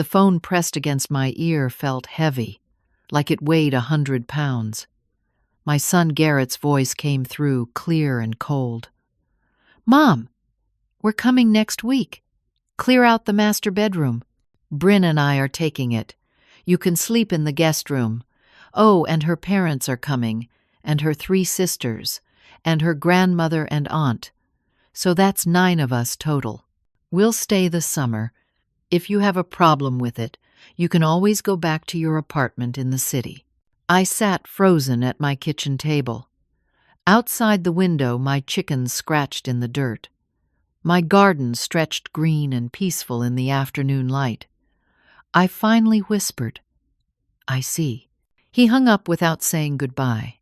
The phone pressed against my ear felt heavy, like it weighed 100 pounds. My son Garrett's voice came through, clear and cold. "Mom, we're coming next week. Clear out the master bedroom. Bryn and I are taking it. You can sleep in the guest room. Oh, and her parents are coming, and her 3 sisters, and her grandmother and aunt. So that's 9 of us total. We'll stay the summer. If you have a problem with it, you can always go back to your apartment in the city." I sat frozen at my kitchen table. Outside the window, my chickens scratched in the dirt. My garden stretched green and peaceful in the afternoon light. I finally whispered, "I see." He hung up without saying goodbye.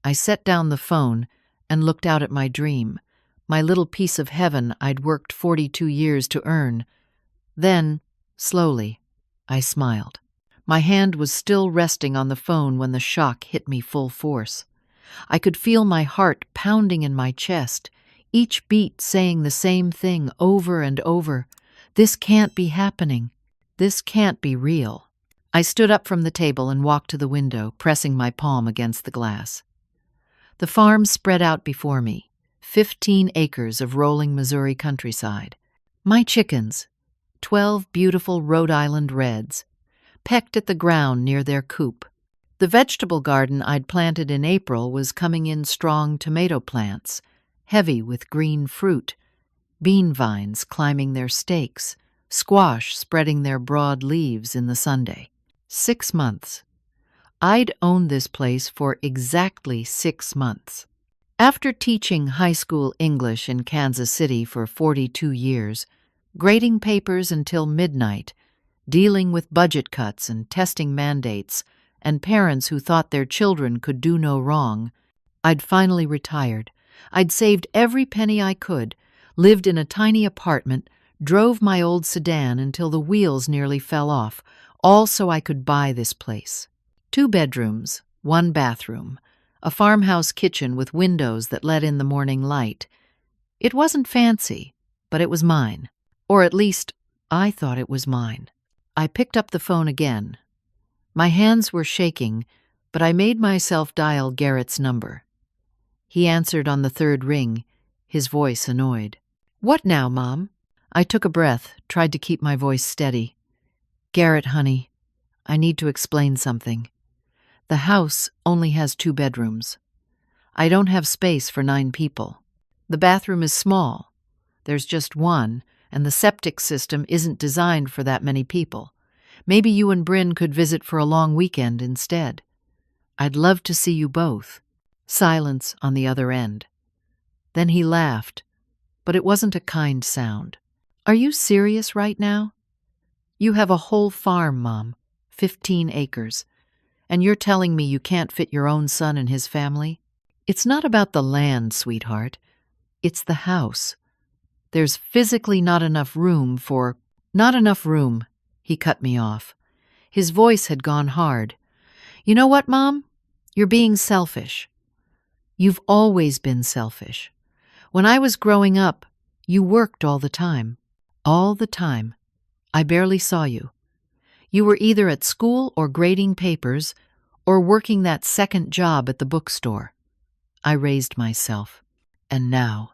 I set down the phone and looked out at my dream, my little piece of heaven I'd worked 42 years to earn. Then, slowly, I smiled. My hand was still resting on the phone when the shock hit me full force. I could feel my heart pounding in my chest, each beat saying the same thing over and over. This can't be happening. This can't be real. I stood up from the table and walked to the window, pressing my palm against the glass. The farm spread out before me, 15 acres of rolling Missouri countryside. My chickens, 12 beautiful Rhode Island reds, pecked at the ground near their coop. The vegetable garden I'd planted in April was coming in strong tomato plants, heavy with green fruit, bean vines climbing their stakes, squash spreading their broad leaves in the Sunday. 6 months. I'd owned this place for exactly 6 months. After teaching high school English in Kansas City for 42 years, grading papers until midnight, dealing with budget cuts and testing mandates, and parents who thought their children could do no wrong, I'd finally retired. I'd saved every penny I could, lived in a tiny apartment, drove my old sedan until the wheels nearly fell off, all so I could buy this place. 2 bedrooms, 1 bathroom, a farmhouse kitchen with windows that let in the morning light. It wasn't fancy, but it was mine. Or at least, I thought it was mine. I picked up the phone again. My hands were shaking, but I made myself dial Garrett's number. He answered on the 3rd ring, his voice annoyed. "What now, Mom?" I took a breath, tried to keep my voice steady. "Garrett, honey, I need to explain something. The house only has 2 bedrooms. I don't have space for 9 people. The bathroom is small. There's just 1, and the septic system isn't designed for that many people. Maybe you and Bryn could visit for a long weekend instead. I'd love to see you both." Silence on the other end. Then he laughed, but it wasn't a kind sound. "Are you serious right now? You have a whole farm, Mom, 15 acres, and you're telling me you can't fit your own son and his family? It's not about the land, sweetheart. It's the house. There's physically not enough room for—" "Not enough room," he cut me off. His voice had gone hard. "You know what, Mom? You're being selfish. You've always been selfish. When I was growing up, you worked all the time. All the time. I barely saw you. You were either at school or grading papers or working that second job at the bookstore." I raised myself. "And now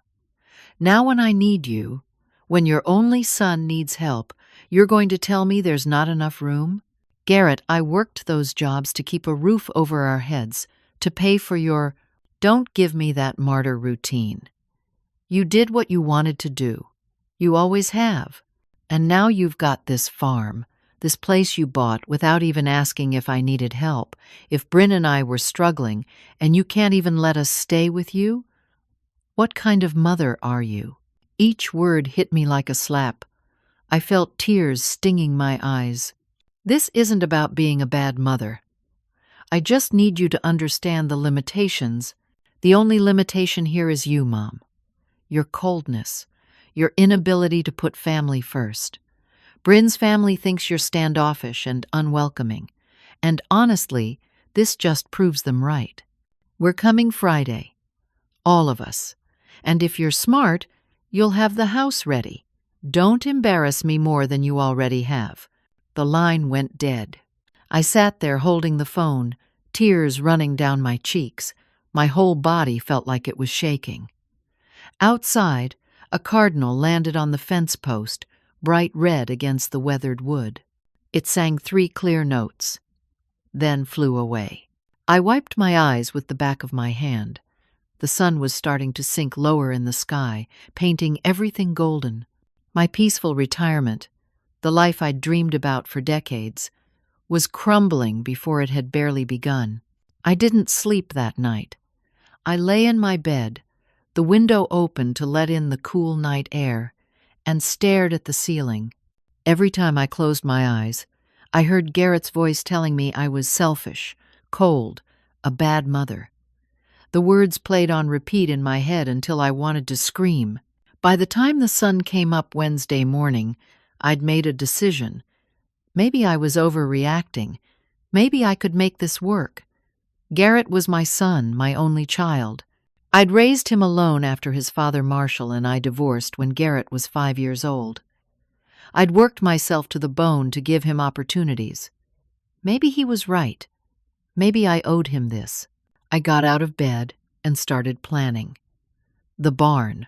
when I need you, when your only son needs help, you're going to tell me there's not enough room? Garrett, I worked those jobs to keep a roof over our heads, to pay for your— Don't give me that martyr routine. You did what you wanted to do. You always have. And now you've got this farm, this place you bought without even asking if I needed help, if Bryn and I were struggling, and you can't even let us stay with you? What kind of mother are you?" Each word hit me like a slap. I felt tears stinging my eyes. "This isn't about being a bad mother. I just need you to understand the limitations. The only limitation here is you, Mom. Your coldness, your inability to put family first. Bryn's family thinks you're standoffish and unwelcoming, and honestly, this just proves them right. We're coming Friday, all of us, and if you're smart, you'll have the house ready. Don't embarrass me more than you already have. The line went dead. I sat there holding the phone, tears running down my cheeks. My whole body felt like it was shaking. Outside, a cardinal landed on the fence post, bright red against the weathered wood. It sang 3 clear notes, then flew away. I wiped my eyes with the back of my hand. The sun was starting to sink lower in the sky, painting everything golden. My peaceful retirement, the life I'd dreamed about for decades, was crumbling before it had barely begun. I didn't sleep that night. I lay in my bed, the window open to let in the cool night air, and stared at the ceiling. Every time I closed my eyes, I heard Garrett's voice telling me I was selfish, cold, a bad mother. The words played on repeat in my head until I wanted to scream. By the time the sun came up Wednesday morning, I'd made a decision. Maybe I was overreacting. Maybe I could make this work. Garrett was my son, my only child. I'd raised him alone after his father Marshall and I divorced when Garrett was 5 years old. I'd worked myself to the bone to give him opportunities. Maybe he was right. Maybe I owed him this. I got out of bed and started planning. The barn.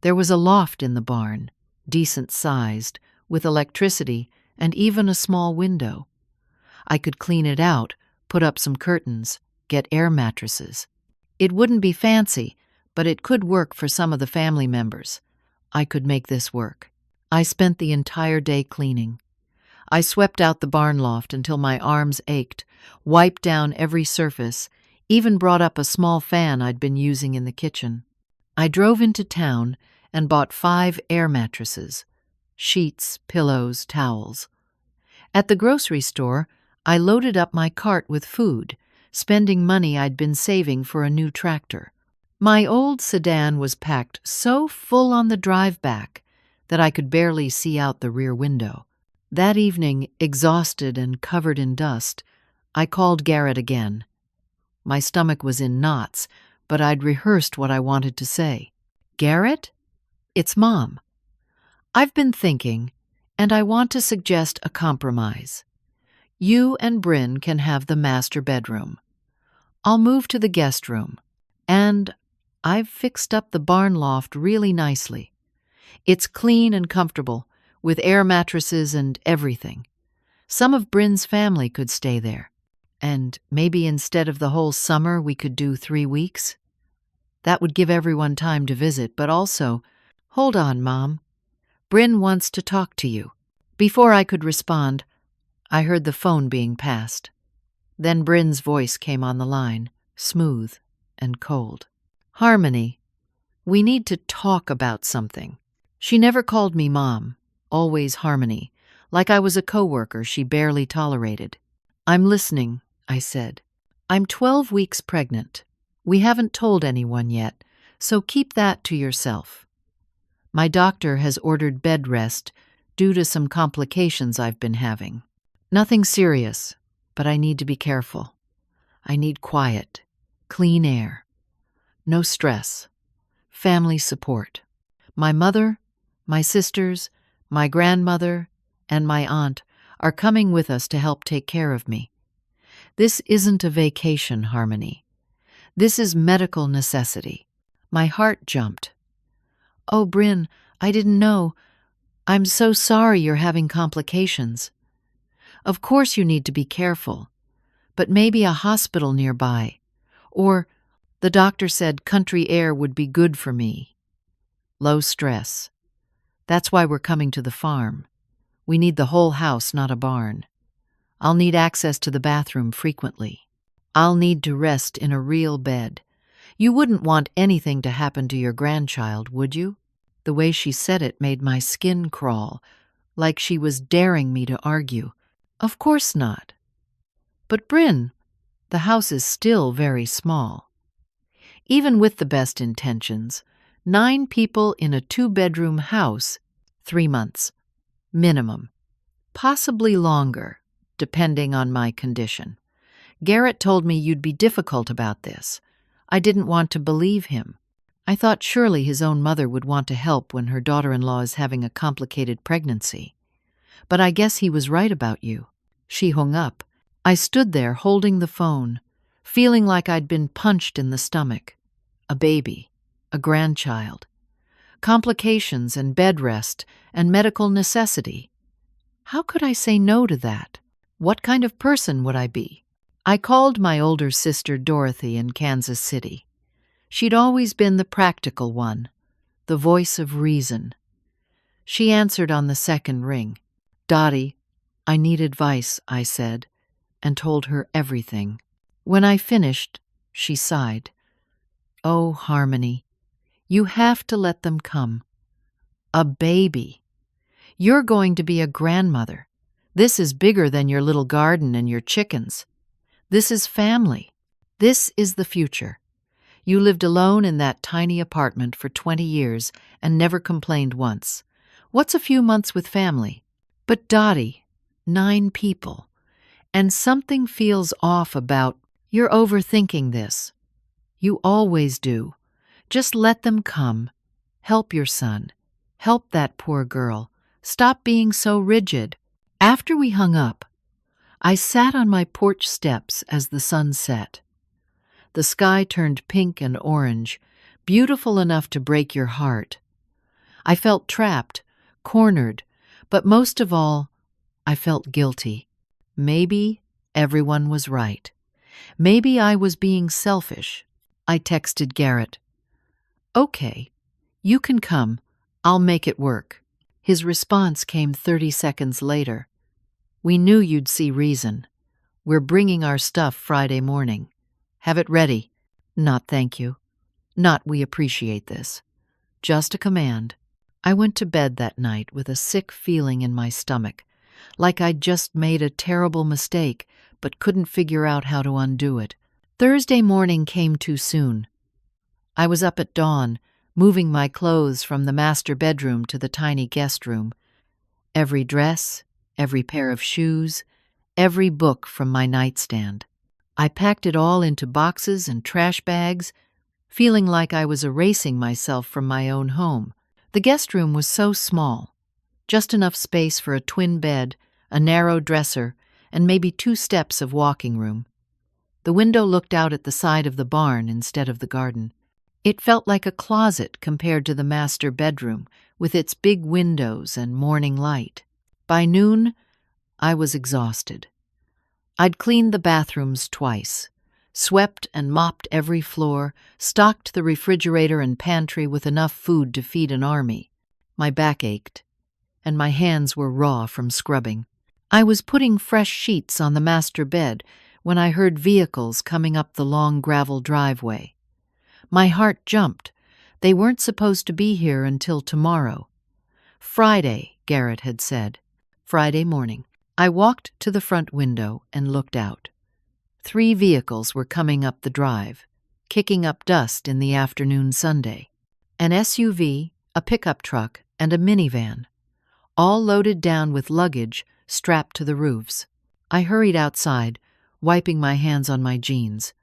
There was a loft in the barn, decent-sized, with electricity and even a small window. I could clean it out, put up some curtains, get air mattresses. It wouldn't be fancy, but it could work for some of the family members. I could make this work. I spent the entire day cleaning. I swept out the barn loft until my arms ached, wiped down every surface, even brought up a small fan I'd been using in the kitchen. I drove into town and bought 5 air mattresses, sheets, pillows, towels. At the grocery store, I loaded up my cart with food, spending money I'd been saving for a new tractor. My old sedan was packed so full on the drive back that I could barely see out the rear window. That evening, exhausted and covered in dust, I called Garrett again. My stomach was in knots, but I'd rehearsed what I wanted to say. "Garrett? It's Mom. I've been thinking, and I want to suggest a compromise. You and Bryn can have the master bedroom. I'll move to the guest room, and I've fixed up the barn loft really nicely. It's clean and comfortable, with air mattresses and everything. Some of Bryn's family could stay there. And maybe instead of the whole summer, we could do 3 weeks? That would give everyone time to visit, but also, hold on, Mom. Bryn wants to talk to you." Before I could respond, I heard the phone being passed. Then Bryn's voice came on the line, smooth and cold. "Harmony, we need to talk about something." She never called me Mom, always Harmony, like I was a coworker she barely tolerated. "I'm listening," I said. "I'm 12 weeks pregnant. We haven't told anyone yet, so keep that to yourself. My doctor has ordered bed rest due to some complications I've been having. Nothing serious, but I need to be careful. I need quiet, clean air, no stress, family support. My mother, my sisters, my grandmother, and my aunt are coming with us to help take care of me. This isn't a vacation, Harmony. This is medical necessity." My heart jumped. "Oh, Bryn, I didn't know. I'm so sorry you're having complications. Of course you need to be careful, but maybe a hospital nearby. Or, the doctor said country air would be good for me. Low stress. That's why we're coming to the farm. We need the whole house, not a barn. I'll need access to the bathroom frequently. I'll need to rest in a real bed. You wouldn't want anything to happen to your grandchild, would you?" The way she said it made my skin crawl, like she was daring me to argue. "Of course not." "But Bryn, the house is still very small. Even with the best intentions, 9 people in a 2-bedroom house, 3 months. Minimum. Possibly longer, depending on my condition. Garrett told me you'd be difficult about this. I didn't want to believe him. I thought surely his own mother would want to help when her daughter-in-law is having a complicated pregnancy. But I guess he was right about you." She hung up. I stood there holding the phone, feeling like I'd been punched in the stomach. A baby, a grandchild, complications and bed rest and medical necessity. How could I say no to that? What kind of person would I be? I called my older sister Dorothy in Kansas City. She'd always been the practical one, the voice of reason. She answered on the second ring. "Dottie, I need advice," I said, and told her everything. When I finished, she sighed. "Oh, Harmony, you have to let them come. A baby. You're going to be a grandmother. This is bigger than your little garden and your chickens. This is family. This is the future. You lived alone in that tiny apartment for 20 years and never complained once. What's a few months with family? But Dottie, 9 people. And something feels off about, you're overthinking this. You always do. Just let them come. Help your son. Help that poor girl. Stop being so rigid." After we hung up, I sat on my porch steps as the sun set. The sky turned pink and orange, beautiful enough to break your heart. I felt trapped, cornered, but most of all, I felt guilty. Maybe everyone was right. Maybe I was being selfish. I texted Garrett. "Okay, you can come. I'll make it work." His response came 30 seconds later. "We knew you'd see reason. We're bringing our stuff Friday morning. Have it ready." Not "thank you." Not "we appreciate this." Just a command. I went to bed that night with a sick feeling in my stomach, like I'd just made a terrible mistake but couldn't figure out how to undo it. Thursday morning came too soon. I was up at dawn, moving my clothes from the master bedroom to the tiny guest room. Every dress, every pair of shoes, every book from my nightstand. I packed it all into boxes and trash bags, feeling like I was erasing myself from my own home. The guest room was so small, just enough space for a twin bed, a narrow dresser, and maybe 2 steps of walking room. The window looked out at the side of the barn instead of the garden. It felt like a closet compared to the master bedroom, with its big windows and morning light. By noon, I was exhausted. I'd cleaned the bathrooms twice, swept and mopped every floor, stocked the refrigerator and pantry with enough food to feed an army. My back ached, and my hands were raw from scrubbing. I was putting fresh sheets on the master bed when I heard vehicles coming up the long gravel driveway. My heart jumped. They weren't supposed to be here until tomorrow. Friday, Garrett had said. Friday morning. I walked to the front window and looked out. 3 vehicles were coming up the drive, kicking up dust in the afternoon Sunday. An SUV, a pickup truck, and a minivan, all loaded down with luggage strapped to the roofs. I hurried outside, wiping my hands on my jeans.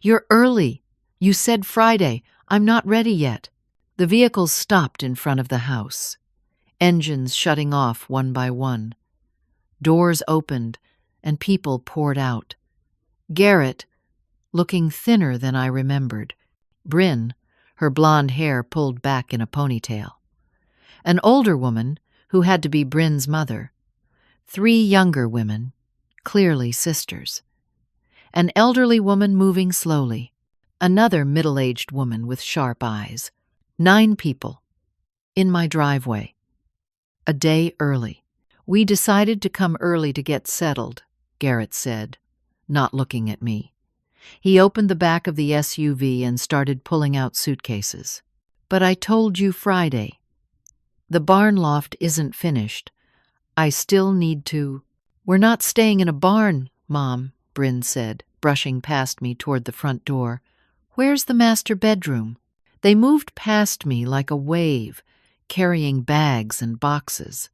"You're early. You said Friday. I'm not ready yet." The vehicles stopped in front of the house, engines shutting off one by one. Doors opened, and people poured out. Garrett, looking thinner than I remembered. Bryn, her blonde hair pulled back in a ponytail. An older woman, who had to be Bryn's mother. 3 younger women, clearly sisters. An elderly woman moving slowly. Another middle-aged woman with sharp eyes. 9 people. In my driveway. A day early. "We decided to come early to get settled," Garrett said, not looking at me. He opened the back of the SUV and started pulling out suitcases. "But I told you Friday. The barn loft isn't finished. I still need to—" "We're not staying in a barn, Mom," Bryn said, brushing past me toward the front door. "Where's the master bedroom?" They moved past me like a wave, carrying bags and boxes.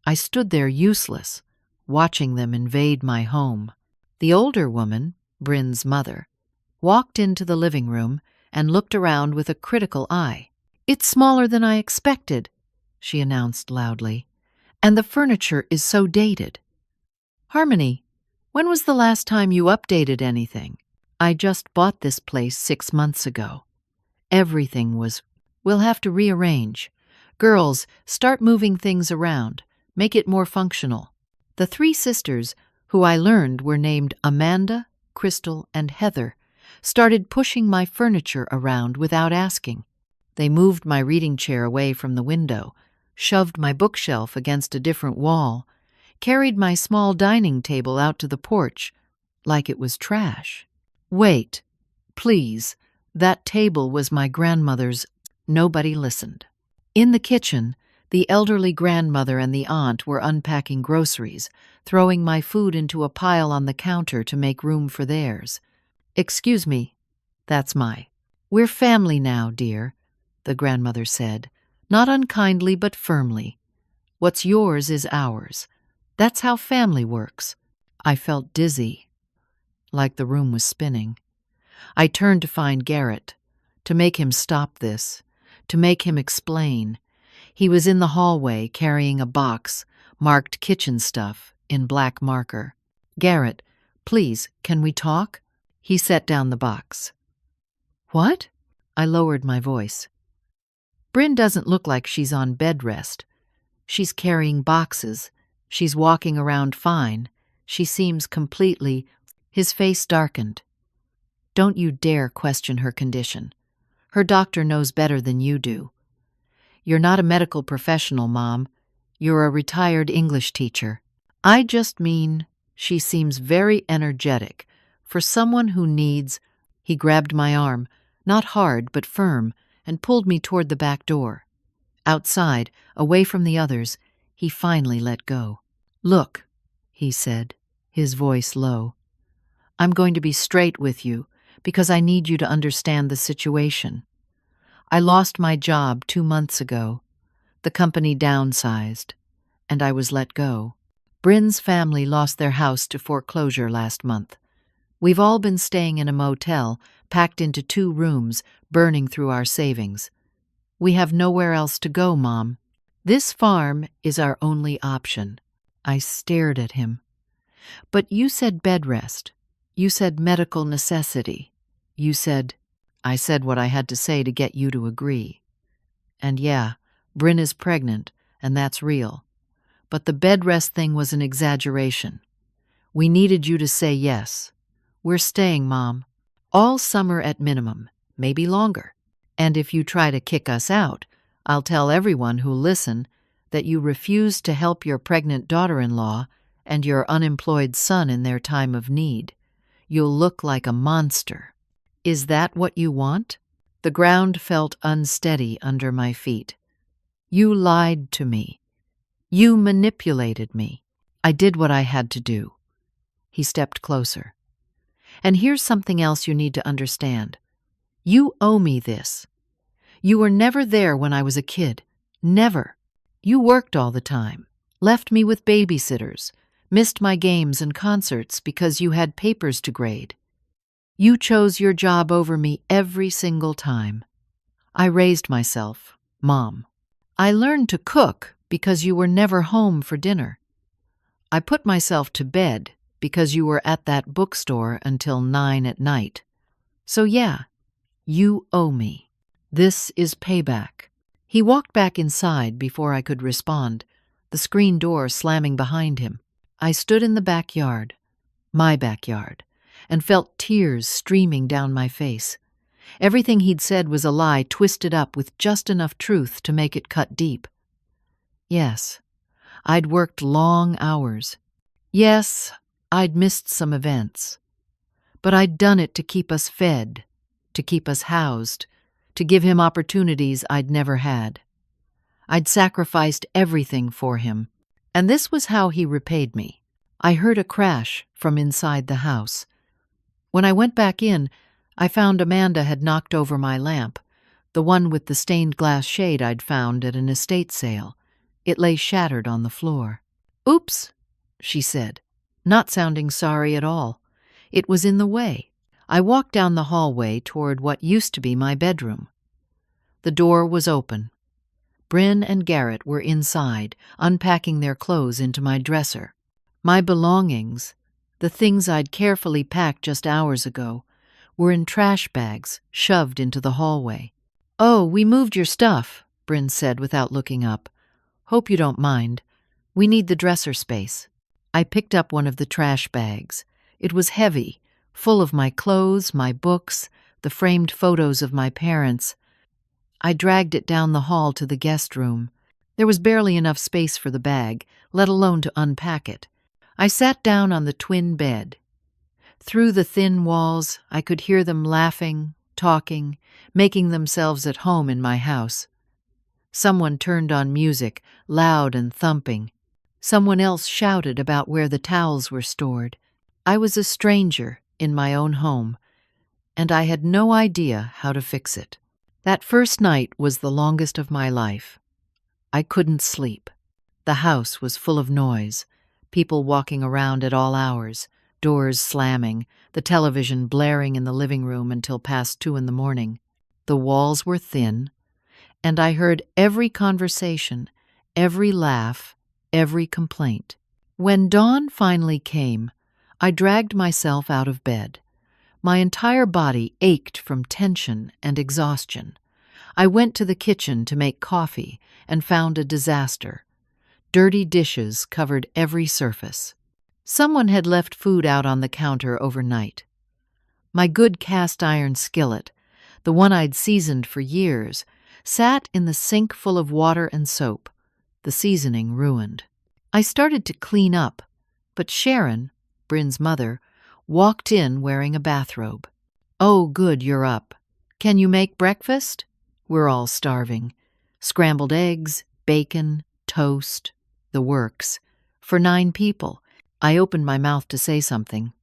I stood there useless, watching them invade my home. The older woman, Bryn's mother, walked into the living room and looked around with a critical eye. "It's smaller than I expected," she announced loudly. And the furniture is so dated. Harmony, when was the last time you updated anything? I just bought this place 6 months ago. Everything was, we'll have to rearrange. Girls, start moving things around. Make it more functional. The 3 sisters, who I learned were named Amanda, Crystal, and Heather, started pushing my furniture around without asking. They moved my reading chair away from the window, shoved my bookshelf against a different wall, carried my small dining table out to the porch like it was trash. Wait, please, that table was my grandmother's. Nobody listened. In the kitchen, the elderly grandmother and the aunt were unpacking groceries, throwing my food into a pile on the counter to make room for theirs. Excuse me, that's my. We're family now, dear, the grandmother said, not unkindly but firmly. What's yours is ours. That's how family works. I felt dizzy, like the room was spinning. I turned to find Garrett, to make him stop this, to make him explain. He was in the hallway carrying a box, marked kitchen stuff, in black marker. Garrett, please, can we talk? He set down the box. What? I lowered my voice. Bryn doesn't look like she's on bed rest. She's carrying boxes. She's walking around fine. She seems completely. His face darkened. Don't you dare question her condition. Her doctor knows better than you do. You're not a medical professional, Mom. You're a retired English teacher. I just mean she seems very energetic for someone who needs. He grabbed my arm, not hard but firm, and pulled me toward the back door. Outside, away from the others, he finally let go. Look, he said, his voice low. I'm going to be straight with you because I need you to understand the situation. I lost my job 2 months ago. The company downsized, and I was let go. Bryn's family lost their house to foreclosure last month. We've all been staying in a motel, packed into 2 rooms, burning through our savings. We have nowhere else to go, Mom. This farm is our only option. I stared at him. But you said bed rest. You said medical necessity. You said... I said what I had to say to get you to agree. And yeah, Bryn is pregnant, and that's real. But the bed rest thing was an exaggeration. We needed you to say yes. We're staying, Mom. All summer at minimum, maybe longer. And if you try to kick us out, I'll tell everyone who'll listen that you refused to help your pregnant daughter-in-law and your unemployed son in their time of need. You'll look like a monster. Is that what you want? The ground felt unsteady under my feet. You lied to me. You manipulated me. I did what I had to do. He stepped closer. And here's something else you need to understand. You owe me this. You were never there when I was a kid. Never. You worked all the time, left me with babysitters, missed my games and concerts because you had papers to grade. You chose your job over me every single time. I raised myself, Mom. I learned to cook because you were never home for dinner. I put myself to bed because you were at that bookstore until 9 at night. So yeah, you owe me. This is payback. He walked back inside before I could respond, the screen door slamming behind him. I stood in the backyard, my backyard, and felt tears streaming down my face. Everything he'd said was a lie twisted up with just enough truth to make it cut deep. Yes, I'd worked long hours. Yes, I'd missed some events. But I'd done it to keep us fed, to keep us housed, to give him opportunities I'd never had. I'd sacrificed everything for him, and this was how he repaid me. I heard a crash from inside the house. When I went back in, I found Amanda had knocked over my lamp, the one with the stained glass shade I'd found at an estate sale. It lay shattered on the floor. Oops, she said, not sounding sorry at all. It was in the way. I walked down the hallway toward what used to be my bedroom. The door was open. Bryn and Garrett were inside, unpacking their clothes into my dresser. My belongings, the things I'd carefully packed just hours ago, were in trash bags, shoved into the hallway. "Oh, we moved your stuff," Bryn said without looking up. "Hope you don't mind. We need the dresser space." I picked up one of the trash bags. It was heavy, full of my clothes, my books, the framed photos of my parents. I dragged it down the hall to the guest room. There was barely enough space for the bag, let alone to unpack it. I sat down on the twin bed. Through the thin walls, I could hear them laughing, talking, making themselves at home in my house. Someone turned on music, loud and thumping. Someone else shouted about where the towels were stored. I was a stranger in my own home, and I had no idea how to fix it. That first night was the longest of my life. I couldn't sleep. The house was full of noise, people walking around at all hours, doors slamming, the television blaring in the living room until past 2 in the morning. The walls were thin, and I heard every conversation, every laugh, every complaint. When dawn finally came, I dragged myself out of bed. My entire body ached from tension and exhaustion. I went to the kitchen to make coffee and found a disaster. Dirty dishes covered every surface. Someone had left food out on the counter overnight. My good cast-iron skillet, the one I'd seasoned for years, sat in the sink full of water and soap, the seasoning ruined. I started to clean up, but Sharon, Bryn's mother, walked in wearing a bathrobe. "Oh, good, you're up. Can you make breakfast? We're all starving. Scrambled eggs, bacon, toast, the works. For 9 people. I opened my mouth to say something,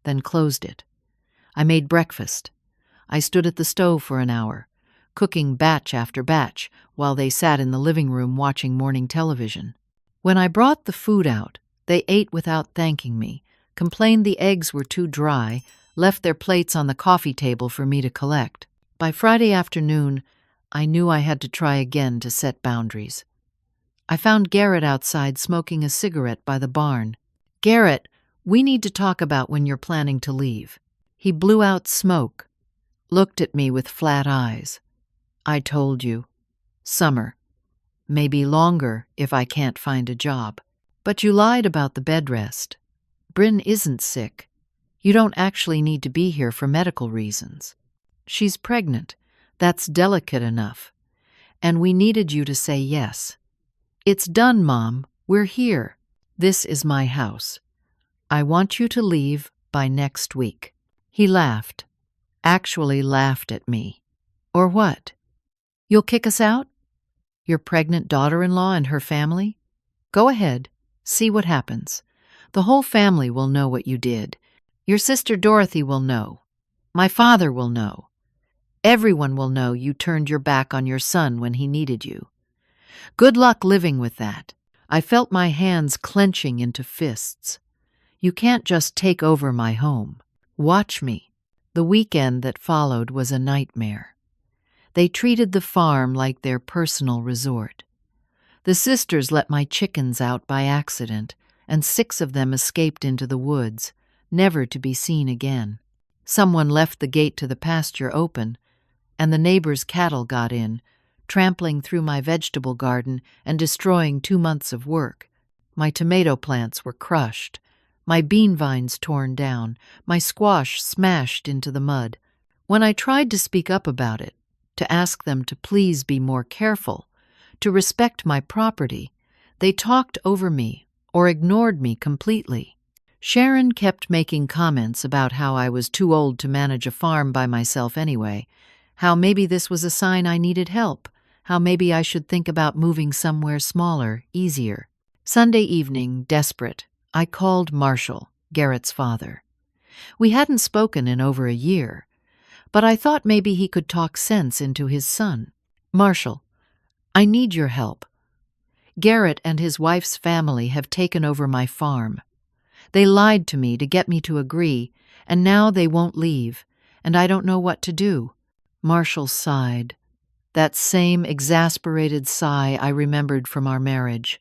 then closed it. I made breakfast. I stood at the stove for an hour, cooking batch after batch while they sat in the living room watching morning television. When I brought the food out, they ate without thanking me, complained the eggs were too dry, left their plates on the coffee table for me to collect. By Friday afternoon, I knew I had to try again to set boundaries. I found Garrett outside smoking a cigarette by the barn. "Garrett, we need to talk about when you're planning to leave." He blew out smoke, looked at me with flat eyes. "I told you. Summer. Maybe longer if I can't find a job. But you lied about the bed rest. Bryn isn't sick. You don't actually need to be here for medical reasons. She's pregnant. That's delicate enough. And we needed you to say yes. It's done, Mom. We're here. This is my house. I want you to leave by next week." He laughed. Actually laughed at me. "Or what? You'll kick us out? Your pregnant daughter-in-law and her family? Go ahead. See what happens. The whole family will know what you did. Your sister Dorothy will know. My father will know. Everyone will know you turned your back on your son when he needed you. Good luck living with that." I felt my hands clenching into fists. "You can't just take over my home. Watch me." The weekend that followed was a nightmare. They treated the farm like their personal resort. The sisters let my chickens out by accident, and 6 of them escaped into the woods, never to be seen again. Someone left the gate to the pasture open, and the neighbors' cattle got in, trampling through my vegetable garden and destroying 2 months of work. My tomato plants were crushed, my bean vines torn down, my squash smashed into the mud. When I tried to speak up about it, to ask them to please be more careful, to respect my property, they talked over me or ignored me completely. Sharon kept making comments about how I was too old to manage a farm by myself anyway, how maybe this was a sign I needed help, how maybe I should think about moving somewhere smaller, easier. Sunday evening, desperate, I called Marshall, Garrett's father. We hadn't spoken in over a year, but I thought maybe he could talk sense into his son. "Marshall, I need your help. Garrett and his wife's family have taken over my farm. They lied to me to get me to agree, and now they won't leave, and I don't know what to do." Marshall sighed. That same exasperated sigh I remembered from our marriage.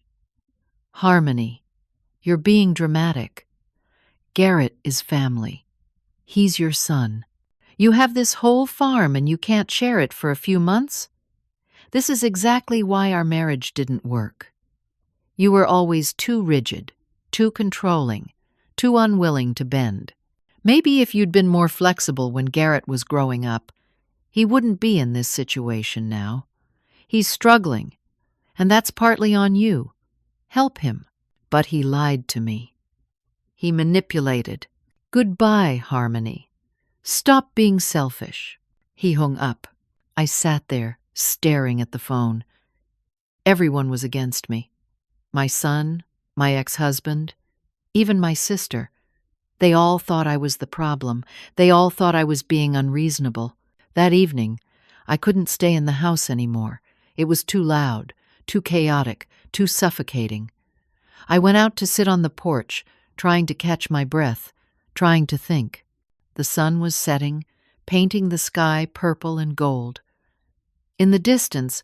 Harmony, you're being dramatic. Garrett is family. He's your son. You have this whole farm and you can't share it for a few months? This is exactly why our marriage didn't work. You were always too rigid, too controlling, too unwilling to bend. Maybe if you'd been more flexible when Garrett was growing up, he wouldn't be in this situation now. He's struggling, and that's partly on you. Help him. But he lied to me. He manipulated. Goodbye, Harmony. Stop being selfish. He hung up. I sat there, staring at the phone. Everyone was against me. My son, my ex-husband, even my sister. They all thought I was the problem. They all thought I was being unreasonable. That evening, I couldn't stay in the house anymore. It was too loud, too chaotic, too suffocating. I went out to sit on the porch, trying to catch my breath, trying to think. The sun was setting, painting the sky purple and gold. In the distance,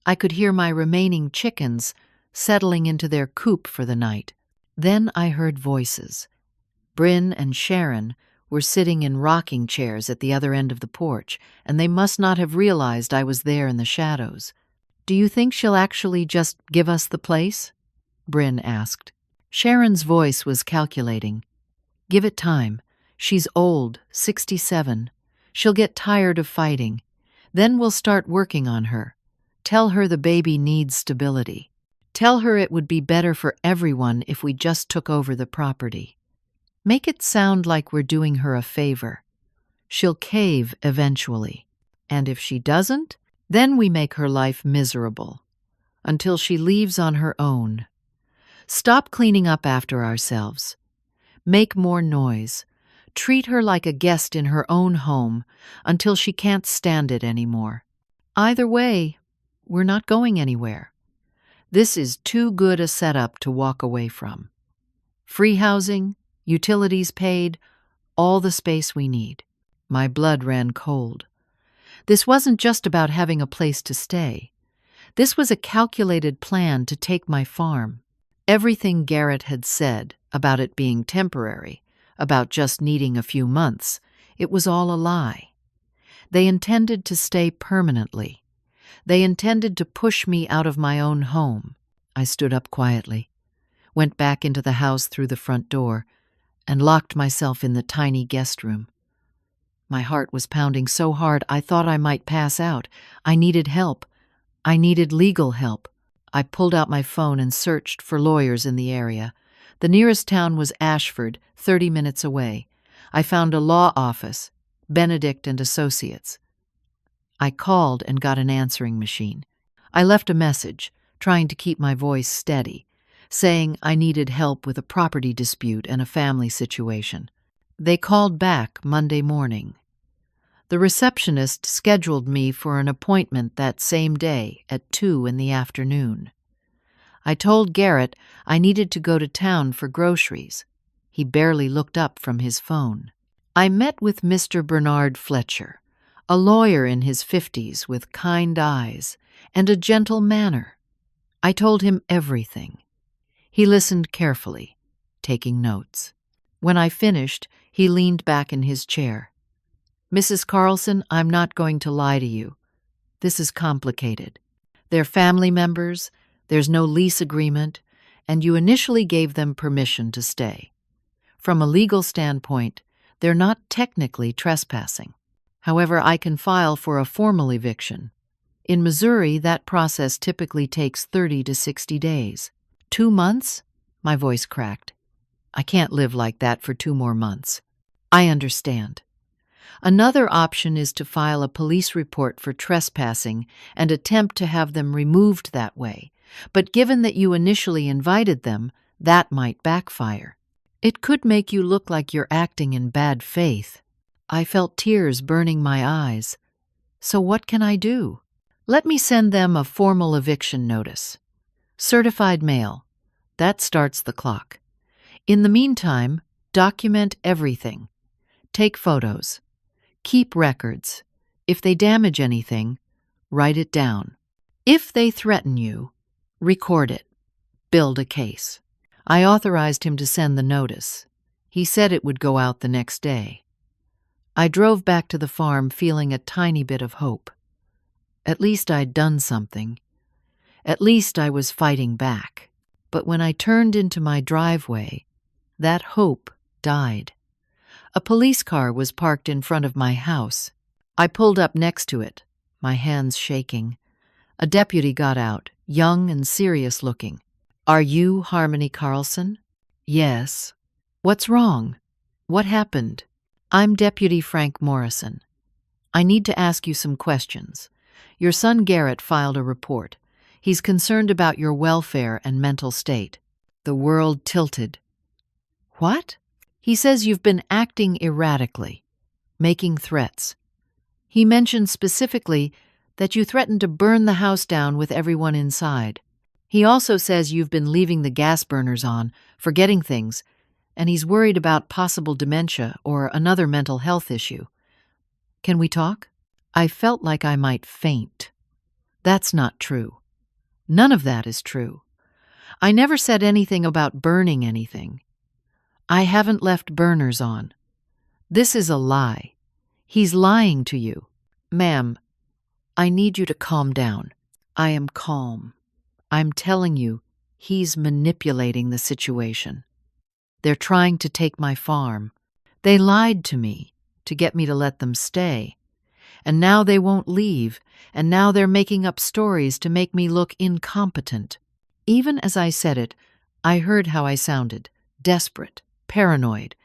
I could hear my remaining chickens settling into their coop for the night. Then I heard voices. Bryn and Sharon were sitting in rocking chairs at the other end of the porch, and they must not have realized I was there in the shadows. "Do you think she'll actually just give us the place?" Bryn asked. Sharon's voice was calculating. "Give it time. She's old, 67. She'll get tired of fighting. Then we'll start working on her. Tell her the baby needs stability. Tell her it would be better for everyone if we just took over the property. Make it sound like we're doing her a favor. She'll cave eventually. And if she doesn't, then we make her life miserable. Until she leaves on her own. Stop cleaning up after ourselves. Make more noise. Treat her like a guest in her own home until she can't stand it anymore. Either way, we're not going anywhere. This is too good a setup to walk away from. Free housing, utilities paid, all the space we need." My blood ran cold. This wasn't just about having a place to stay. This was a calculated plan to take my farm. Everything Garrett had said about it being temporary, about just needing a few months, it was all a lie. They intended to stay permanently. They intended to push me out of my own home. I stood up quietly, went back into the house through the front door, and locked myself in the tiny guest room. My heart was pounding so hard I thought I might pass out. I needed help. I needed legal help. I pulled out my phone and searched for lawyers in the area. The nearest town was Ashford, 30 minutes away. I found a law office, Benedict and Associates. I called and got an answering machine. I left a message, trying to keep my voice steady, saying I needed help with a property dispute and a family situation. They called back Monday morning. The receptionist scheduled me for an appointment that same day at 2 in the afternoon. I told Garrett I needed to go to town for groceries. He barely looked up from his phone. I met with Mr. Bernard Fletcher, a lawyer in his 50s with kind eyes and a gentle manner. I told him everything. He listened carefully, taking notes. When I finished, he leaned back in his chair. "Mrs. Carlson, I'm not going to lie to you. This is complicated. They're family members, there's no lease agreement, and you initially gave them permission to stay. From a legal standpoint, they're not technically trespassing. However, I can file for a formal eviction. In Missouri, that process typically takes 30 to 60 days. 2 months?" My voice cracked. "I can't live like that for 2 more months." "I understand. Another option is to file a police report for trespassing and attempt to have them removed that way. But given that you initially invited them, that might backfire. It could make you look like you're acting in bad faith." I felt tears burning my eyes. "So what can I do?" "Let me send them a formal eviction notice. Certified mail. That starts the clock. In the meantime, document everything. Take photos. Keep records. If they damage anything, Write it down. If they threaten you, record it. Build a case. I authorized him to send the notice. He said it would go out the next day. I drove back to the farm feeling a tiny bit of hope. At least I'd done something. At least I was fighting back. But when I turned into my driveway, that hope died. A police car was parked in front of my house. I pulled up next to it, my hands shaking. A deputy got out, young and serious looking. "Are you Harmony Carlson?" "Yes." "What's wrong? What happened?" "I'm Deputy Frank Morrison. I need to ask you some questions. Your son Garrett filed a report. He's concerned about your welfare and mental state." The world tilted. "What?" "He says you've been acting erratically, making threats. He mentioned specifically that you threatened to burn the house down with everyone inside. He also says you've been leaving the gas burners on, forgetting things, and he's worried about possible dementia or another mental health issue. Can we talk?" I felt like I might faint. That's not true. None of that is true. I never said anything about burning anything. I haven't left burners on. This is a lie. He's lying to you. "Ma'am, I need you to calm down." I am calm. I'm telling you, he's manipulating the situation. They're trying to take my farm. They lied to me to get me to let them stay. And now they won't leave, and now they're making up stories to make me look incompetent. Even as I said it, I heard how I sounded, desperate, paranoid,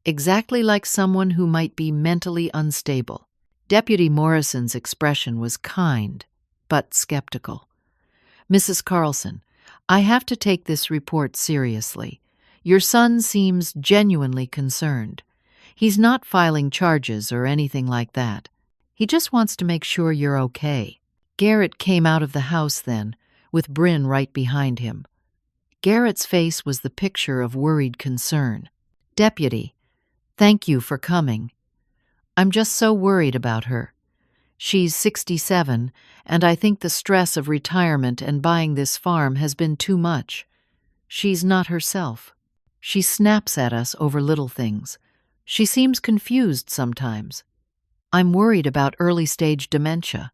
exactly like someone who might be mentally unstable. Deputy Morrison's expression was kind, but skeptical. "Mrs. Carlson, I have to take this report seriously. Your son seems genuinely concerned. He's not filing charges or anything like that. He just wants to make sure you're okay." Garrett came out of the house then, with Bryn right behind him. Garrett's face was the picture of worried concern. "Deputy, thank you for coming. I'm just so worried about her. She's 67, and I think the stress of retirement and buying this farm has been too much. She's not herself. She snaps at us over little things. She seems confused sometimes. I'm worried about early-stage dementia.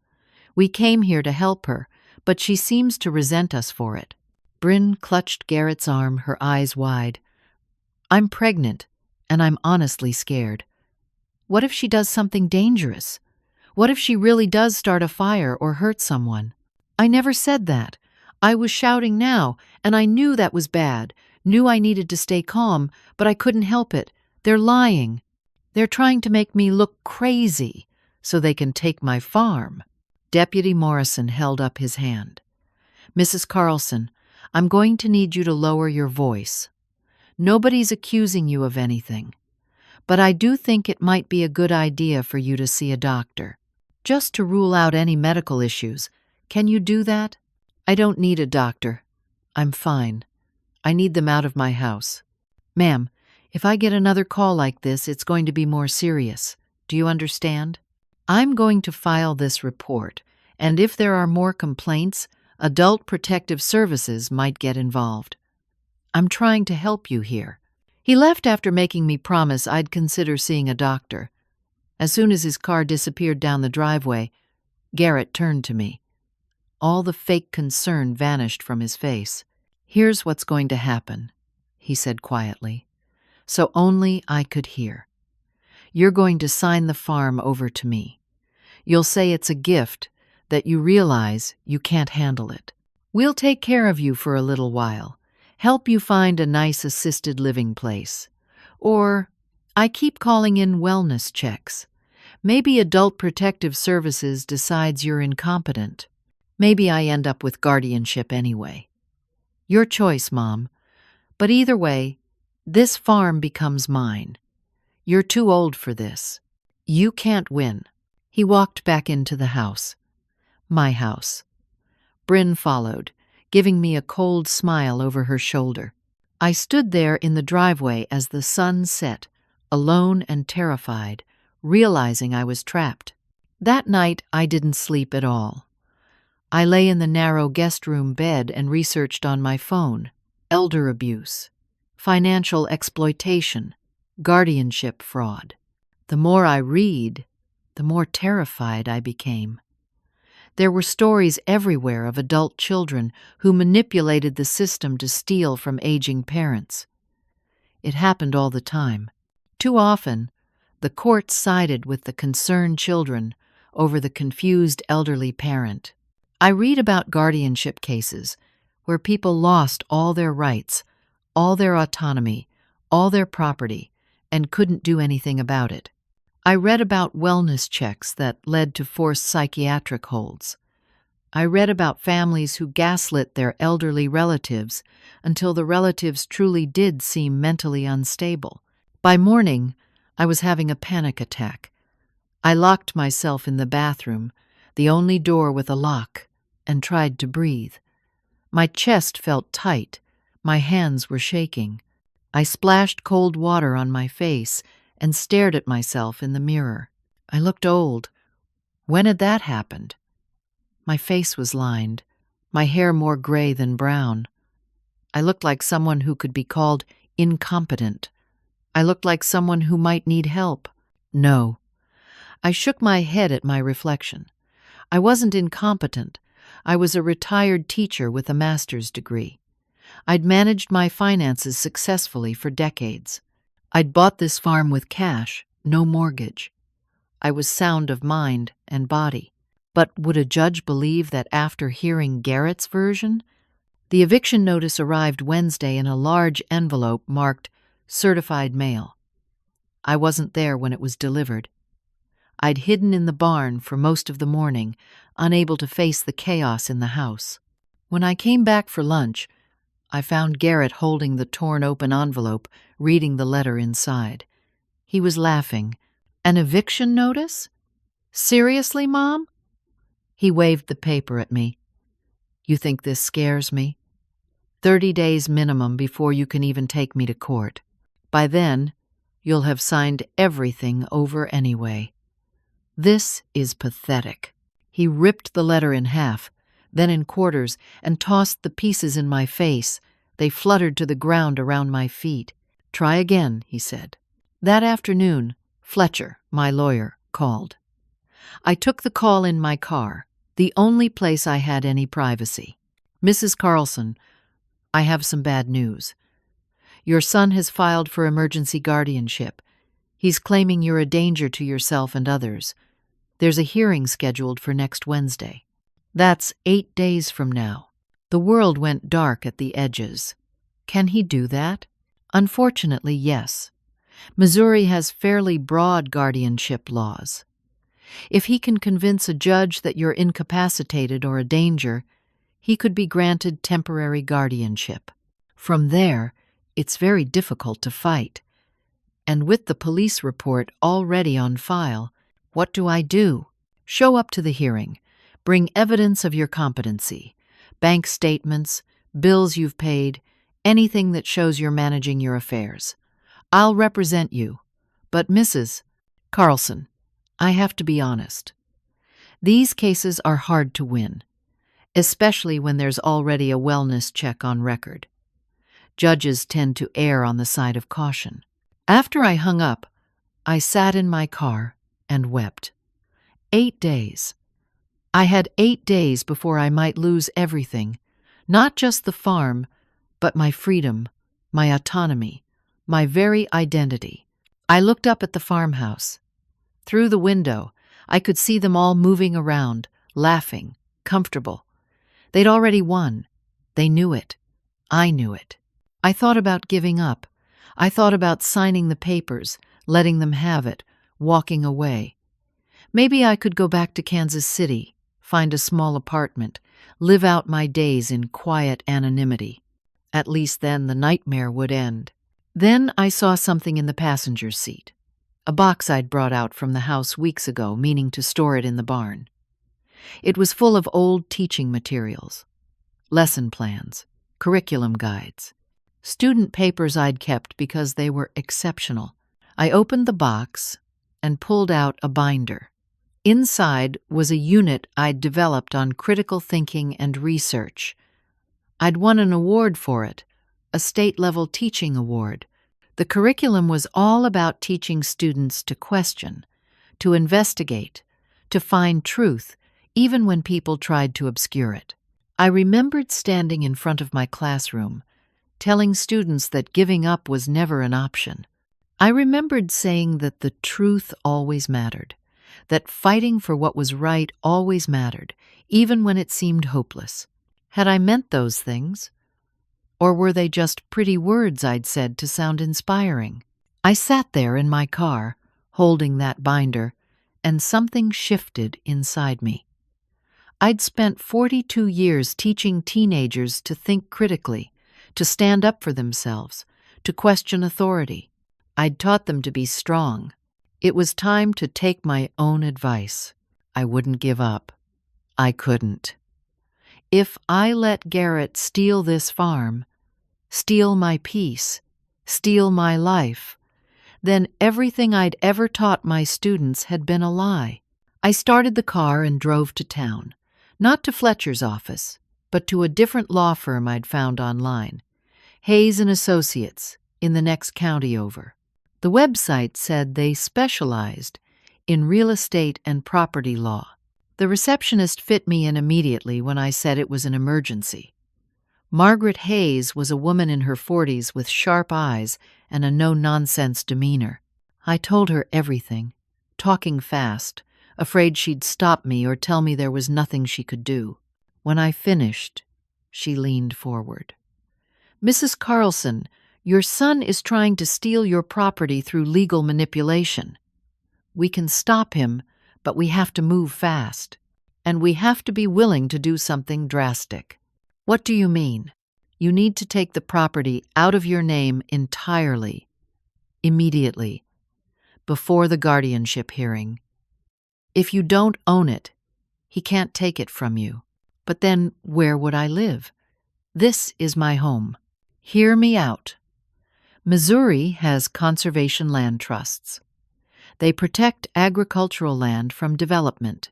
We came here to help her, but she seems to resent us for it." Bryn clutched Garrett's arm, her eyes wide. "I'm pregnant, and I'm honestly scared. What if she does something dangerous? What if she really does start a fire or hurt someone?" "I never said that. I was shouting now, and I knew that was bad, knew I needed to stay calm, but I couldn't help it. They're lying. They're trying to make me look crazy so they can take my farm." Deputy Morrison held up his hand. "Mrs. Carlson, I'm going to need you to lower your voice. Nobody's accusing you of anything, but I do think it might be a good idea for you to see a doctor, just to rule out any medical issues. Can you do that?" "I don't need a doctor. I'm fine. I need them out of my house." "Ma'am, if I get another call like this, it's going to be more serious. Do you understand? I'm going to file this report, and if there are more complaints, Adult Protective Services might get involved. I'm trying to help you here." He left after making me promise I'd consider seeing a doctor. As soon as his car disappeared down the driveway, Garrett turned to me. All the fake concern vanished from his face. "Here's what's going to happen," he said quietly, so only I could hear. "You're going to sign the farm over to me. You'll say it's a gift, that you realize you can't handle it. We'll take care of you for a little while, help you find a nice assisted living place. Or, I keep calling in wellness checks. Maybe Adult Protective Services decides you're incompetent. Maybe I end up with guardianship anyway. Your choice, Mom. But either way, this farm becomes mine. You're too old for this. You can't win." He walked back into the house. My house. Bryn followed, giving me a cold smile over her shoulder. I stood there in the driveway as the sun set, alone and terrified, realizing I was trapped. That night I didn't sleep at all. I lay in the narrow guest room bed and researched on my phone: elder abuse, financial exploitation, guardianship fraud. The more I read, the more terrified I became. There were stories everywhere of adult children who manipulated the system to steal from aging parents. It happened all the time. Too often, the courts sided with the concerned children over the confused elderly parent. I read about guardianship cases where people lost all their rights, all their autonomy, all their property, and couldn't do anything about it. I read about wellness checks that led to forced psychiatric holds. I read about families who gaslit their elderly relatives until the relatives truly did seem mentally unstable. By morning, I was having a panic attack. I locked myself in the bathroom, the only door with a lock, and tried to breathe. My chest felt tight. My hands were shaking. I splashed cold water on my face and stared at myself in the mirror. I looked old. When had that happened? My face was lined, my hair more gray than brown. I looked like someone who could be called incompetent. I looked like someone who might need help. No. I shook my head at my reflection. I wasn't incompetent. I was a retired teacher with a master's degree. I'd managed my finances successfully for decades. I'd bought this farm with cash, no mortgage. I was sound of mind and body. But would a judge believe that after hearing Garrett's version? The eviction notice arrived Wednesday in a large envelope marked certified mail. I wasn't there when it was delivered. I'd hidden in the barn for most of the morning, unable to face the chaos in the house. When I came back for lunch, I found Garrett holding the torn open envelope, reading the letter inside. He was laughing. An eviction notice? Seriously, Mom? He waved the paper at me. You think this scares me? 30 days minimum before you can even take me to court. By then, you'll have signed everything over anyway. This is pathetic. He ripped the letter in half, then in quarters, and tossed the pieces in my face. They fluttered to the ground around my feet. Try again, he said. That afternoon, Fletcher, my lawyer, called. I took the call in my car, the only place I had any privacy. Mrs. Carlson, I have some bad news. Your son has filed for emergency guardianship. He's claiming you're a danger to yourself and others. There's a hearing scheduled for next Wednesday. That's 8 days from now. The world went dark at the edges. Can he do that? Unfortunately, yes. Missouri has fairly broad guardianship laws. If he can convince a judge that you're incapacitated or a danger, he could be granted temporary guardianship. From there, it's very difficult to fight. And with the police report already on file, what do I do? Show up to the hearing. Bring evidence of your competency. Bank statements, bills you've paid, anything that shows you're managing your affairs. I'll represent you. But Mrs. Carlson, I have to be honest. These cases are hard to win, especially when there's already a wellness check on record. Judges tend to err on the side of caution. After I hung up, I sat in my car and wept. 8 days. I had 8 days before I might lose everything, not just the farm, but my freedom, my autonomy, my very identity. I looked up at the farmhouse. Through the window, I could see them all moving around, laughing, comfortable. They'd already won. They knew it. I knew it. I thought about giving up. I thought about signing the papers, letting them have it, walking away. Maybe I could go back to Kansas City, find a small apartment, live out my days in quiet anonymity. At least then the nightmare would end. Then I saw something in the passenger seat. A box I'd brought out from the house weeks ago, meaning to store it in the barn. It was full of old teaching materials, lesson plans, curriculum guides, student papers I'd kept because they were exceptional. I opened the box and pulled out a binder. Inside was a unit I'd developed on critical thinking and research. I'd won an award for it, a state-level teaching award. The curriculum was all about teaching students to question, to investigate, to find truth, even when people tried to obscure it. I remembered standing in front of my classroom, telling students that giving up was never an option. I remembered saying that the truth always mattered, that fighting for what was right always mattered, even when it seemed hopeless. Had I meant those things? Or were they just pretty words I'd said to sound inspiring? I sat there in my car, holding that binder, and something shifted inside me. I'd spent 42 years teaching teenagers to think critically, to stand up for themselves, to question authority. I'd taught them to be strong. It was time to take my own advice. I wouldn't give up. I couldn't. If I let Garrett steal this farm, steal my peace, steal my life, then everything I'd ever taught my students had been a lie. I started the car and drove to town, not to Fletcher's office, but to a different law firm I'd found online, Hayes & Associates, in the next county over. The website said they specialized in real estate and property law. The receptionist fit me in immediately when I said it was an emergency. Margaret Hayes was a woman in her 40s with sharp eyes and a no-nonsense demeanor. I told her everything, talking fast, afraid she'd stop me or tell me there was nothing she could do. When I finished, she leaned forward. "Mrs. Carlson, your son is trying to steal your property through legal manipulation. We can stop him, but we have to move fast. And we have to be willing to do something drastic." "What do you mean?" "You need to take the property out of your name entirely, immediately, before the guardianship hearing. If you don't own it, he can't take it from you." "But then where would I live? This is my home." "Hear me out. Missouri has conservation land trusts. They protect agricultural land from development.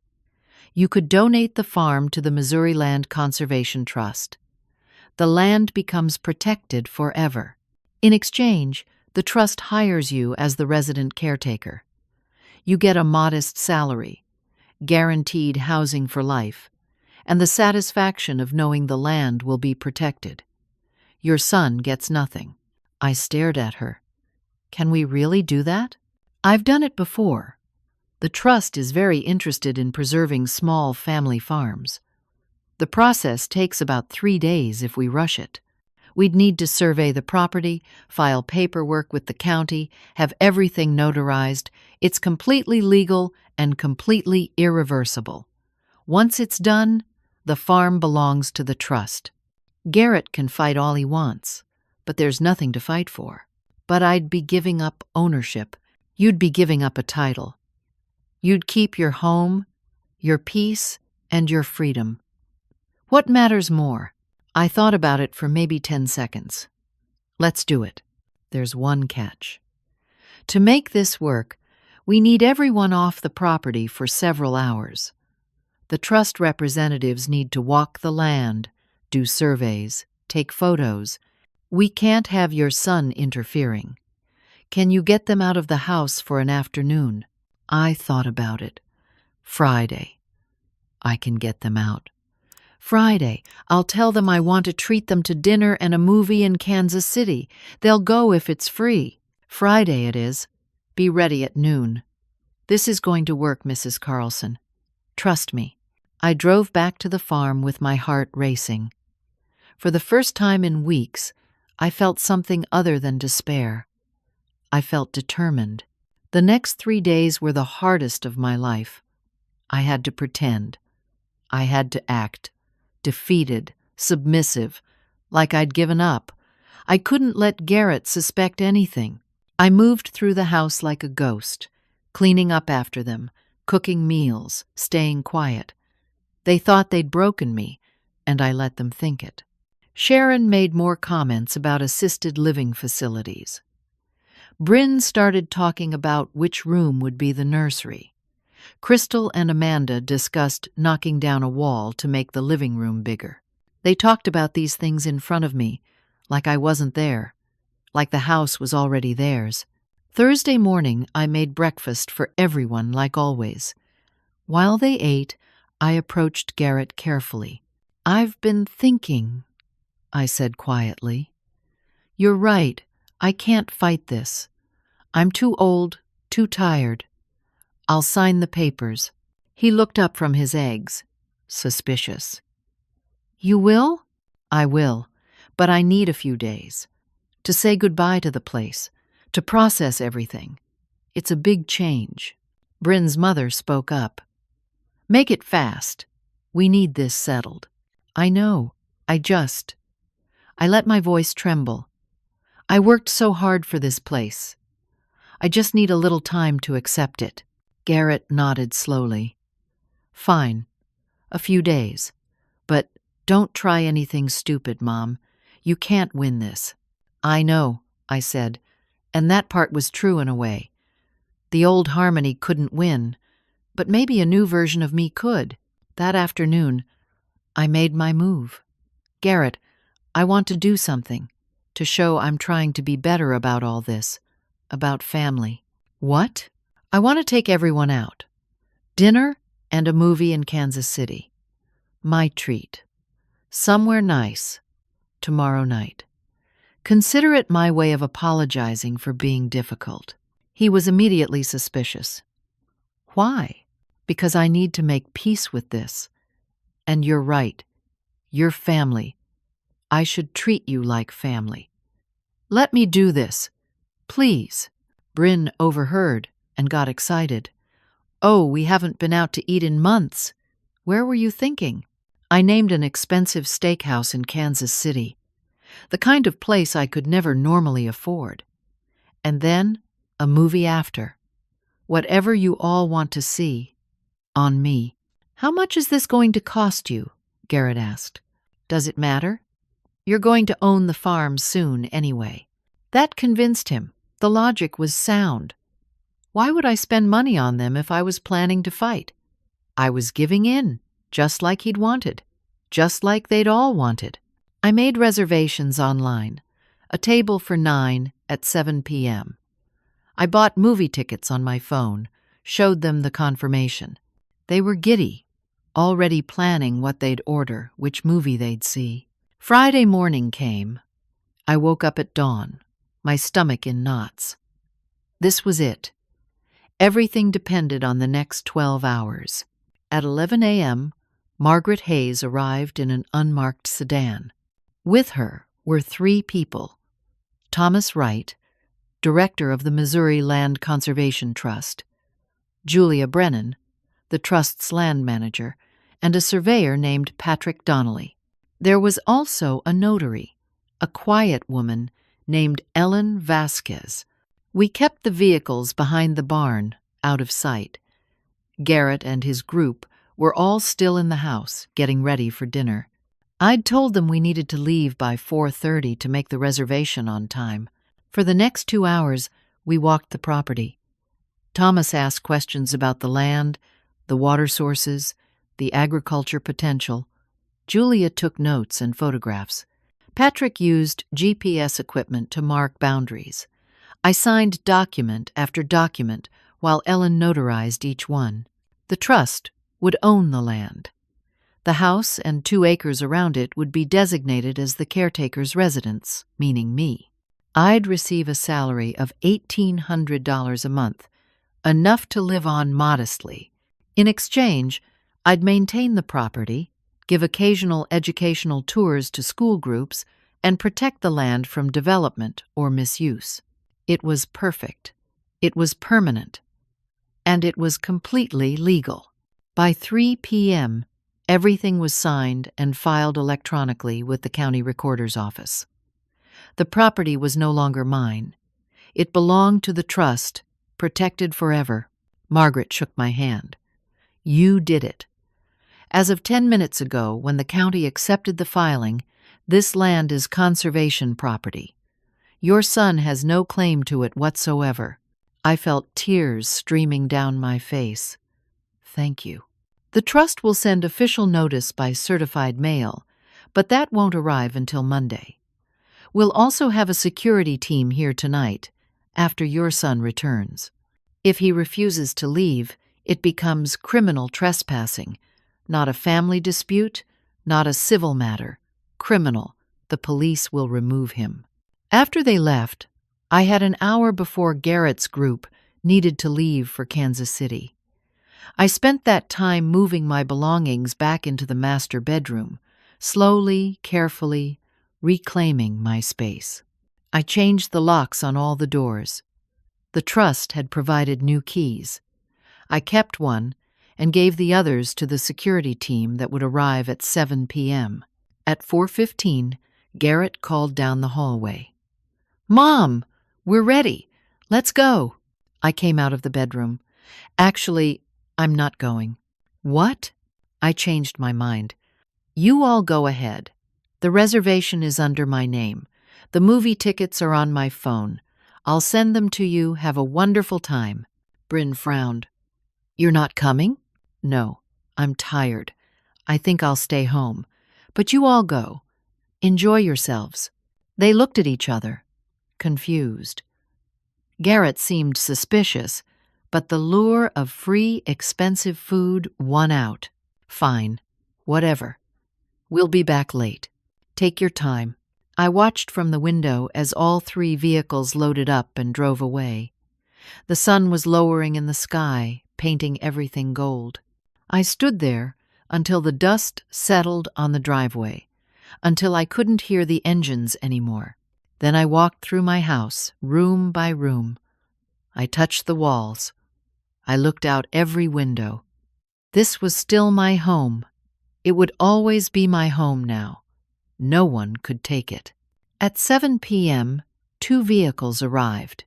You could donate the farm to the Missouri Land Conservation Trust. The land becomes protected forever. In exchange, the trust hires you as the resident caretaker. You get a modest salary, guaranteed housing for life, and the satisfaction of knowing the land will be protected. Your son gets nothing." I stared at her. "Can we really do that?" "I've done it before. The trust is very interested in preserving small family farms. The process takes about 3 days if we rush it. We'd need to survey the property, file paperwork with the county, have everything notarized. It's completely legal and completely irreversible. Once it's done, the farm belongs to the trust. Garrett can fight all he wants, but there's nothing to fight for. But I'd be giving up ownership. You'd be giving up a title. You'd keep your home, your peace, and your freedom. What matters more?" I thought about it for maybe 10 seconds. "Let's do it. There's one catch. To make this work, we need everyone off the property for several hours. The trust representatives need to walk the land, do surveys, take photos. We can't have your son interfering. Can you get them out of the house for an afternoon?" I thought about it. "Friday. I can get them out. Friday. I'll tell them I want to treat them to dinner and a movie in Kansas City. They'll go if it's free. Friday it is. Be ready at noon. This is going to work, Mrs. Carlson. Trust me." I drove back to the farm with my heart racing. For the first time in weeks, I felt something other than despair. I felt determined. The next 3 days were the hardest of my life. I had to pretend. I had to act. Defeated, submissive, like I'd given up. I couldn't let Garrett suspect anything. I moved through the house like a ghost, cleaning up after them, cooking meals, staying quiet. They thought they'd broken me, and I let them think it. Sharon made more comments about assisted living facilities. Bryn started talking about which room would be the nursery. Crystal and Amanda discussed knocking down a wall to make the living room bigger. They talked about these things in front of me, like I wasn't there, like the house was already theirs. Thursday morning, I made breakfast for everyone like always. While they ate, I approached Garrett carefully. "I've been thinking," I said quietly. "You're right, I can't fight this. I'm too old, too tired. I'll sign the papers." He looked up from his eggs, suspicious. "You will?" "I will, but I need a few days. To say goodbye to the place, to process everything. It's a big change." Bryn's mother spoke up. "Make it fast. We need this settled." "I know, I let my voice tremble. I worked so hard for this place. I just need a little time to accept it." Garrett nodded slowly. "Fine, a few days. But don't try anything stupid, Mom. You can't win this." "I know," I said, and that part was true in a way. The old Harmony couldn't win, but maybe a new version of me could. That afternoon, I made my move. "Garrett, I want to do something, to show I'm trying to be better about all this, about family." "What?" "I want to take everyone out. Dinner and a movie in Kansas City. My treat. Somewhere nice. Tomorrow night. Consider it my way of apologizing for being difficult." He was immediately suspicious. "Why?" "Because I need to make peace with this. And you're right. You're family. I should treat you like family. Let me do this. Please." Bryn overheard and got excited. "Oh, we haven't been out to eat in months. Where were you thinking?" I named an expensive steakhouse in Kansas City, the kind of place I could never normally afford. And then a movie after. Whatever you all want to see, on me. "How much is this going to cost you?" Garrett asked. "Does it matter? You're going to own the farm soon anyway." That convinced him. The logic was sound. Why would I spend money on them if I was planning to fight? I was giving in, just like he'd wanted, just like they'd all wanted. I made reservations online, a table for 9 at 7 p.m. I bought movie tickets on my phone, showed them the confirmation. They were giddy, already planning what they'd order, which movie they'd see. Friday morning came. I woke up at dawn, my stomach in knots. This was it. Everything depended on the next 12 hours. At 11 a.m., Margaret Hayes arrived in an unmarked sedan. With her were 3 people: Thomas Wright, director of the Missouri Land Conservation Trust; Julia Brennan, the trust's land manager; and a surveyor named Patrick Donnelly. There was also a notary, a quiet woman named Ellen Vasquez. We kept the vehicles behind the barn, out of sight. Garrett and his group were all still in the house, getting ready for dinner. I'd told them we needed to leave by 4:30 to make the reservation on time. For the next 2 hours, we walked the property. Thomas asked questions about the land, the water sources, the agriculture potential. Julia took notes and photographs. Patrick used GPS equipment to mark boundaries. I signed document after document while Ellen notarized each one. The trust would own the land. The house and 2 acres around it would be designated as the caretaker's residence, meaning me. I'd receive a salary of $1,800 a month, enough to live on modestly. In exchange, I'd maintain the property, give occasional educational tours to school groups, and protect the land from development or misuse. It was perfect. It was permanent. And it was completely legal. By 3 p.m., everything was signed and filed electronically with the county recorder's office. The property was no longer mine. It belonged to the trust, protected forever. Margaret shook my hand. "You did it. As of 10 minutes ago, when the county accepted the filing, this land is conservation property. Your son has no claim to it whatsoever." I felt tears streaming down my face. Thank you. The trust will send official notice by certified mail, but that won't arrive until Monday. We'll also have a security team here tonight, after your son returns. If he refuses to leave, it becomes criminal trespassing. Not a family dispute, not a civil matter. Criminal. The police will remove him. After they left, I had an hour before Garrett's group needed to leave for Kansas City. I spent that time moving my belongings back into the master bedroom, slowly, carefully, reclaiming my space. I changed the locks on all the doors. The trust had provided new keys. I kept one and gave the others to the security team that would arrive at 7 p.m. At 4:15, Garrett called down the hallway. "Mom, we're ready. Let's go." I came out of the bedroom. "Actually, I'm not going." "What?" I changed my mind. "You all go ahead. The reservation is under my name. The movie tickets are on my phone. I'll send them to you. Have a wonderful time." Bryn frowned. "You're not coming?" "No, I'm tired. I think I'll stay home. But you all go. Enjoy yourselves." They looked at each other, confused. Garrett seemed suspicious, but the lure of free, expensive food won out. "Fine. Whatever. We'll be back late. Take your time." I watched from the window as all 3 vehicles loaded up and drove away. The sun was lowering in the sky, painting everything gold. I stood there until the dust settled on the driveway, until I couldn't hear the engines anymore. Then I walked through my house, room by room. I touched the walls. I looked out every window. This was still my home. It would always be my home now. No one could take it. At 7 p.m., 2 vehicles arrived.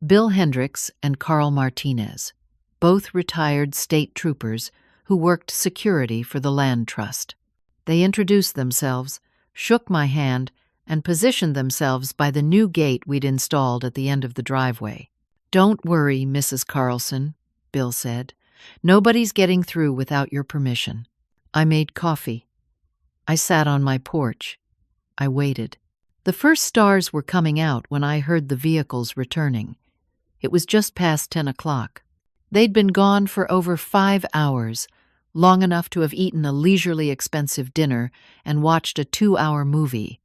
Bill Hendricks and Carl Martinez, both retired state troopers who worked security for the Land Trust. They introduced themselves, shook my hand, and positioned themselves by the new gate we'd installed at the end of the driveway. "Don't worry, Mrs. Carlson," Bill said. "Nobody's getting through without your permission." I made coffee. I sat on my porch. I waited. The first stars were coming out when I heard the vehicles returning. It was just past 10 o'clock. They'd been gone for over 5 hours, long enough to have eaten a leisurely expensive dinner and watched a 2-hour movie,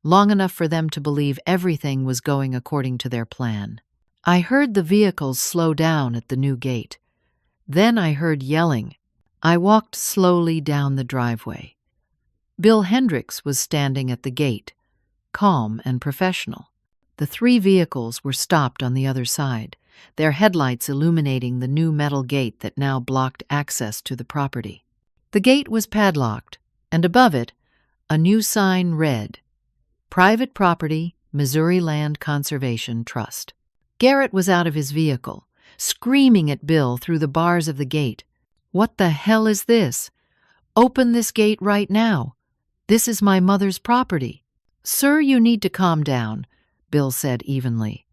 long enough for them to believe everything was going according to their plan. I heard the vehicles slow down at the new gate. Then I heard yelling. I walked slowly down the driveway. Bill Hendricks was standing at the gate, calm and professional. The 3 vehicles were stopped on the other side, their headlights illuminating the new metal gate that now blocked access to the property. The gate was padlocked, and above it, a new sign read, "Private Property, Missouri Land Conservation Trust." Garrett was out of his vehicle, screaming at Bill through the bars of the gate. "What the hell is this? Open this gate right now. This is my mother's property." "Sir, you need to calm down," Bill said evenly.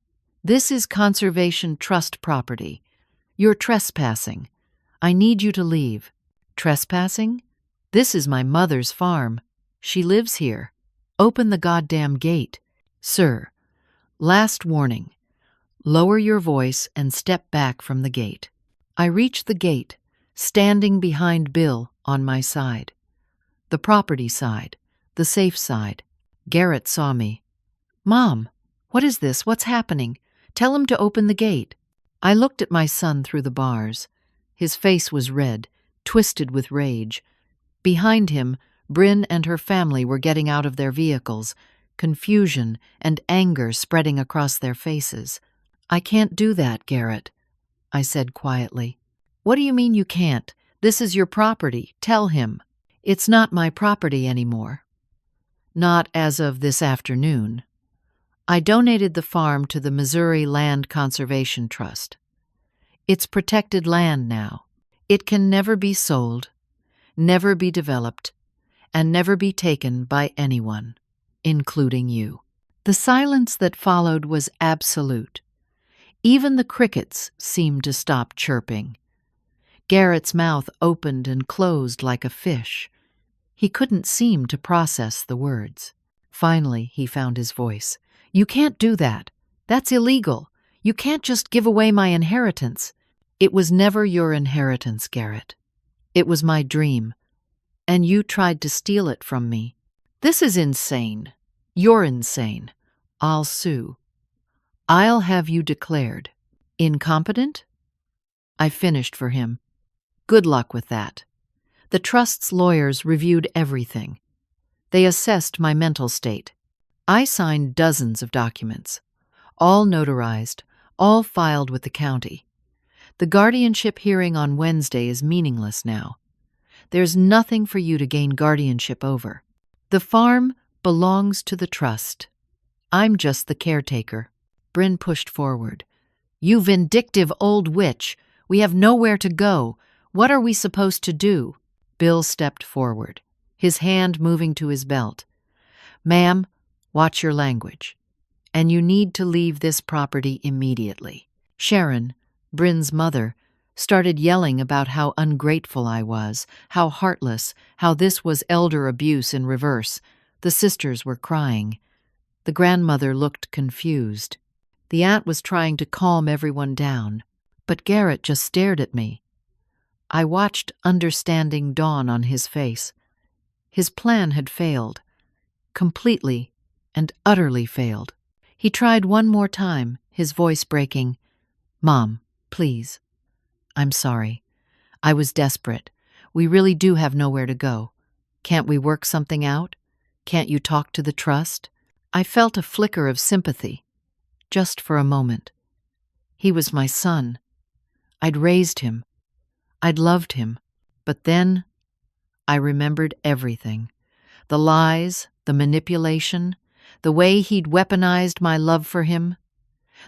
"This is Conservation Trust property. You're trespassing. I need you to leave." "Trespassing? This is my mother's farm. She lives here. Open the goddamn gate." "Sir, last warning. Lower your voice and step back from the gate." I reached the gate, standing behind Bill on my side. The property side, the safe side. Garrett saw me. "Mom, what is this? What's happening? Tell him to open the gate." I looked at my son through the bars. His face was red, twisted with rage. Behind him, Bryn and her family were getting out of their vehicles, confusion and anger spreading across their faces. "I can't do that, Garrett," I said quietly. "What do you mean you can't? This is your property. Tell him." "It's not my property anymore. Not as of this afternoon. I donated the farm to the Missouri Land Conservation Trust. It's protected land now. It can never be sold, never be developed, and never be taken by anyone, including you." The silence that followed was absolute. Even the crickets seemed to stop chirping. Garrett's mouth opened and closed like a fish. He couldn't seem to process the words. Finally, he found his voice. "You can't do that. That's illegal. You can't just give away my inheritance." "It was never your inheritance, Garrett. It was my dream. And you tried to steal it from me. This is insane. You're insane. I'll sue. I'll have you declared incompetent." I finished for him. Good luck with that. The trust's lawyers reviewed everything. They assessed my mental state. I signed dozens of documents, all notarized, all filed with the county. The guardianship hearing on Wednesday is meaningless now. There's nothing for you to gain guardianship over. The farm belongs to the trust. I'm just the caretaker. Bryn pushed forward. "You vindictive old witch! We have nowhere to go. What are we supposed to do?" Bill stepped forward, his hand moving to his belt. "Ma'am, watch your language. And you need to leave this property immediately." Sharon, Bryn's mother, started yelling about how ungrateful I was, how heartless, how this was elder abuse in reverse. The sisters were crying. The grandmother looked confused. The aunt was trying to calm everyone down, but Garrett just stared at me. I watched understanding dawn on his face. His plan had failed. Completely and utterly failed. He tried one more time, his voice breaking. "Mom, please. I'm sorry. I was desperate. We really do have nowhere to go. Can't we work something out? Can't you talk to the trust?" I felt a flicker of sympathy, just for a moment. He was my son. I'd raised him. I'd loved him. But then I remembered everything. The lies, the manipulation, the way he'd weaponized my love for him,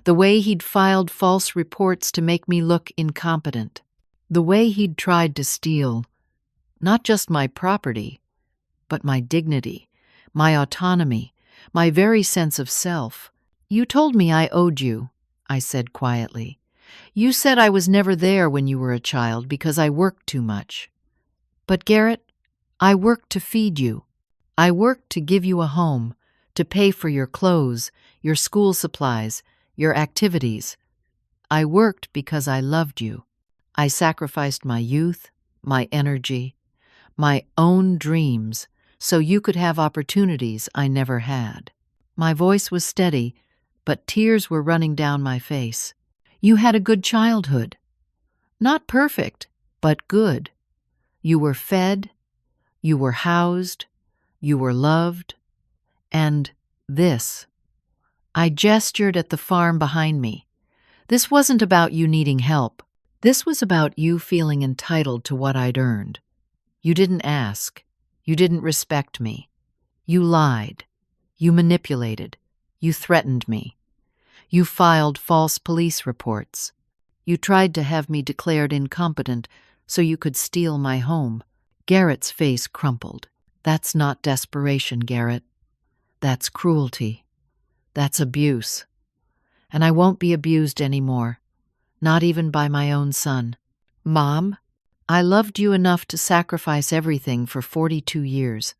the way he'd filed false reports to make me look incompetent, the way he'd tried to steal not just my property, but my dignity, my autonomy, my very sense of self. "You told me I owed you," I said quietly. "You said I was never there when you were a child because I worked too much. But Garrett, I worked to feed you. I worked to give you a home, to pay for your clothes, your school supplies, your activities. I worked because I loved you. I sacrificed my youth, my energy, my own dreams, so you could have opportunities I never had." My voice was steady, but tears were running down my face. "You had a good childhood. Not perfect, but good. You were fed, you were housed, you were loved, and this." I gestured at the farm behind me. "This wasn't about you needing help. This was about you feeling entitled to what I'd earned. You didn't ask. You didn't respect me. You lied. You manipulated. You threatened me. You filed false police reports. You tried to have me declared incompetent so you could steal my home." Garrett's face crumpled. "That's not desperation, Garrett. That's cruelty. That's abuse. And I won't be abused anymore, not even by my own son. Mom, I loved you enough to sacrifice everything for 42 years.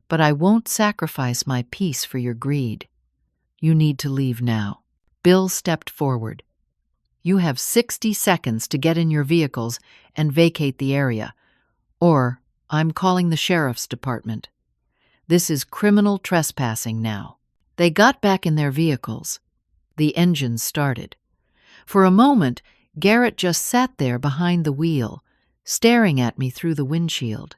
But I won't sacrifice my peace for your greed. You need to leave now." Bill stepped forward. "You have 60 seconds to get in your vehicles and vacate the area, or I'm calling the sheriff's department. This is criminal trespassing now." They got back in their vehicles. The engines started. For a moment, Garrett just sat there behind the wheel, staring at me through the windshield.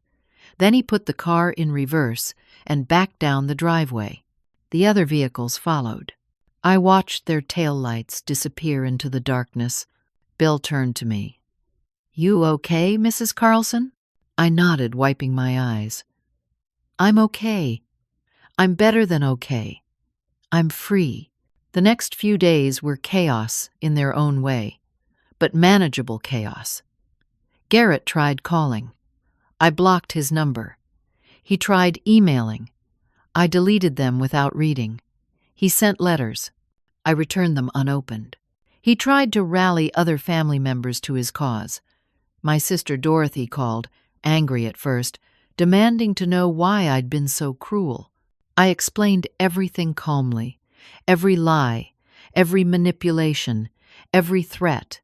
Then he put the car in reverse and backed down the driveway. The other vehicles followed. I watched their taillights disappear into the darkness. Bill turned to me. "You okay, Mrs. Carlson?" I nodded, wiping my eyes. "I'm okay. I'm better than okay. I'm free." The next few days were chaos in their own way, but manageable chaos. Garrett tried calling. I blocked his number. He tried emailing. I deleted them without reading. He sent letters. I returned them unopened. He tried to rally other family members to his cause. My sister Dorothy called, angry at first, demanding to know why I'd been so cruel. I explained everything calmly, every lie, every manipulation, every threat.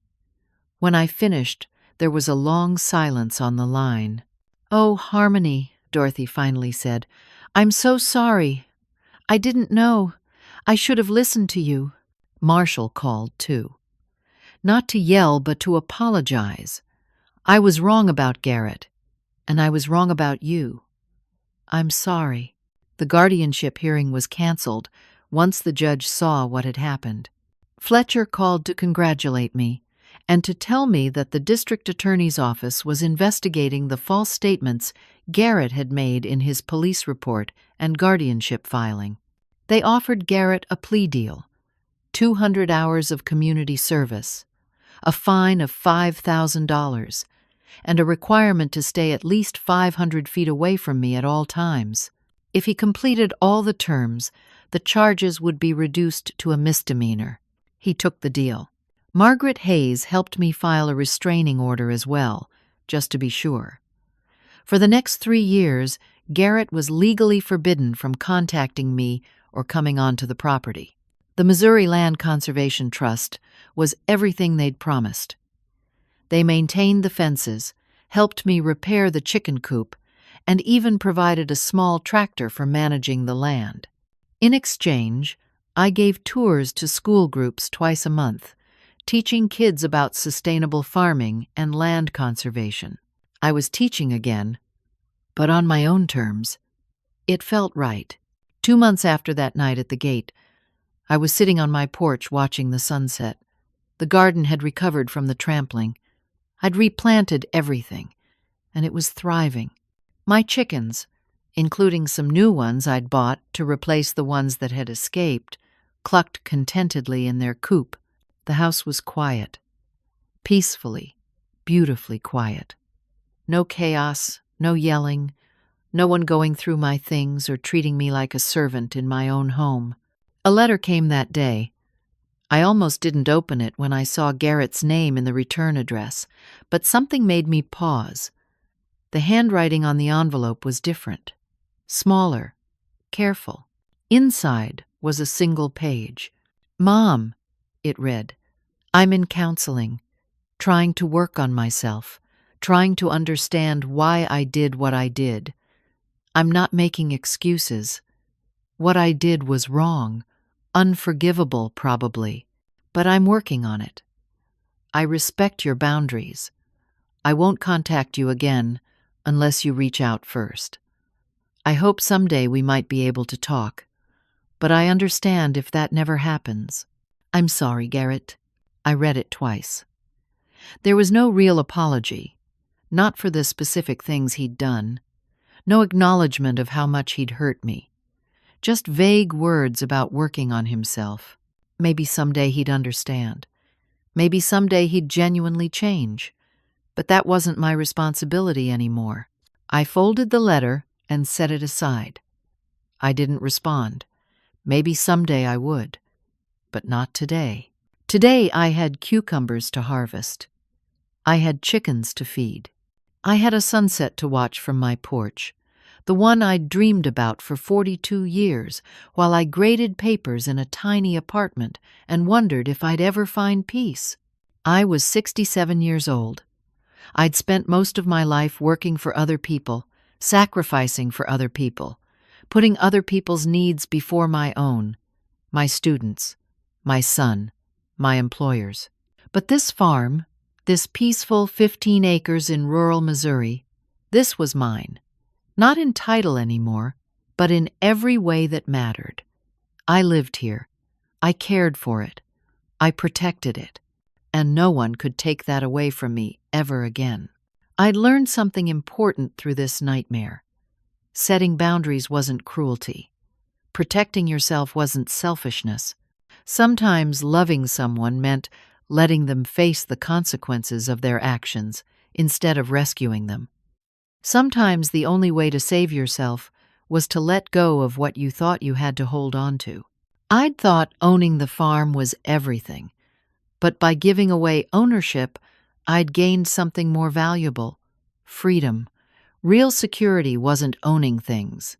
When I finished, there was a long silence on the line. "Oh, Harmony," Dorothy finally said, "I'm so sorry. I didn't know. I should have listened to you." Marshall called, too. Not to yell, but to apologize. "I was wrong about Garrett, and I was wrong about you. I'm sorry." The guardianship hearing was canceled once the judge saw what had happened. Fletcher called to congratulate me and to tell me that the district attorney's office was investigating the false statements Garrett had made in his police report and guardianship filing. They offered Garrett a plea deal, 200 hours of community service, a fine of $5,000, and a requirement to stay at least 500 feet away from me at all times. If he completed all the terms, the charges would be reduced to a misdemeanor. He took the deal. Margaret Hayes helped me file a restraining order as well, just to be sure. For the next 3 years, Garrett was legally forbidden from contacting me or coming onto the property. The Missouri Land Conservation Trust was everything they'd promised. They maintained the fences, helped me repair the chicken coop, and even provided a small tractor for managing the land. In exchange, I gave tours to school groups twice a month, teaching kids about sustainable farming and land conservation. I was teaching again, but on my own terms. It felt right. 2 months after that night at the gate, I was sitting on my porch watching the sunset. The garden had recovered from the trampling. I'd replanted everything, and it was thriving. My chickens, including some new ones I'd bought to replace the ones that had escaped, clucked contentedly in their coop. The house was quiet. Peacefully, beautifully quiet. No chaos, no yelling, no one going through my things or treating me like a servant in my own home. A letter came that day. I almost didn't open it when I saw Garrett's name in the return address, but something made me pause. The handwriting on the envelope was different, smaller, careful. Inside was a single page. "Mom," it read, "I'm in counseling, trying to work on myself, trying to understand why I did what I did. I'm not making excuses. What I did was wrong, unforgivable probably, but I'm working on it. I respect your boundaries. I won't contact you again unless you reach out first. I hope someday we might be able to talk, but I understand if that never happens. I'm sorry, Garrett." I read it twice. There was no real apology, not for the specific things he'd done, no acknowledgement of how much he'd hurt me, just vague words about working on himself. Maybe someday he'd understand. Maybe someday he'd genuinely change. But that wasn't my responsibility anymore. I folded the letter and set it aside. I didn't respond. Maybe someday I would, but not today. Today I had cucumbers to harvest. I had chickens to feed. I had a sunset to watch from my porch, the one I'd dreamed about for 42 years, while I graded papers in a tiny apartment and wondered if I'd ever find peace. I was 67 years old. I'd spent most of my life working for other people, sacrificing for other people, putting other people's needs before my own, my students, my son, my employers. But this farm, this peaceful 15 acres in rural Missouri, this was mine. Not in title anymore, but in every way that mattered. I lived here. I cared for it. I protected it. And no one could take that away from me ever again. I'd learned something important through this nightmare. Setting boundaries wasn't cruelty. Protecting yourself wasn't selfishness. Sometimes loving someone meant letting them face the consequences of their actions instead of rescuing them. Sometimes the only way to save yourself was to let go of what you thought you had to hold on to. I'd thought owning the farm was everything, but by giving away ownership, I'd gained something more valuable: freedom. Real security wasn't owning things.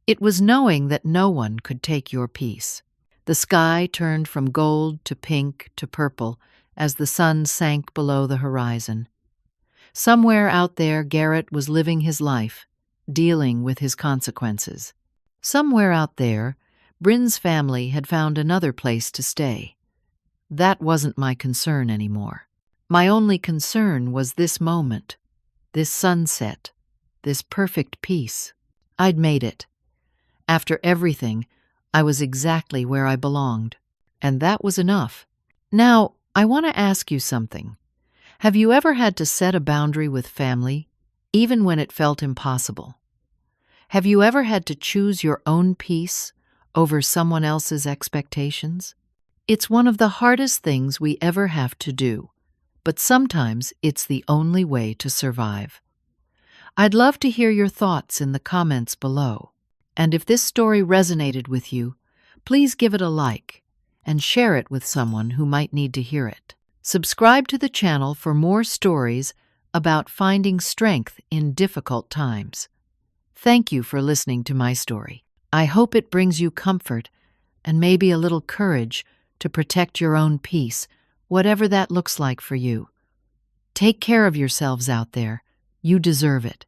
It was knowing that no one could take your peace. The sky turned from gold to pink to purple as the sun sank below the horizon. Somewhere out there, Garrett was living his life, dealing with his consequences. Somewhere out there, Bryn's family had found another place to stay. That wasn't my concern anymore. My only concern was this moment, this sunset, this perfect peace. I'd made it. After everything, I was exactly where I belonged, and that was enough. Now, I want to ask you something. Have you ever had to set a boundary with family, even when it felt impossible? Have you ever had to choose your own peace over someone else's expectations? It's one of the hardest things we ever have to do, but sometimes it's the only way to survive. I'd love to hear your thoughts in the comments below. And if this story resonated with you, please give it a like and share it with someone who might need to hear it. Subscribe to the channel for more stories about finding strength in difficult times. Thank you for listening to my story. I hope it brings you comfort and maybe a little courage to protect your own peace, whatever that looks like for you. Take care of yourselves out there. You deserve it.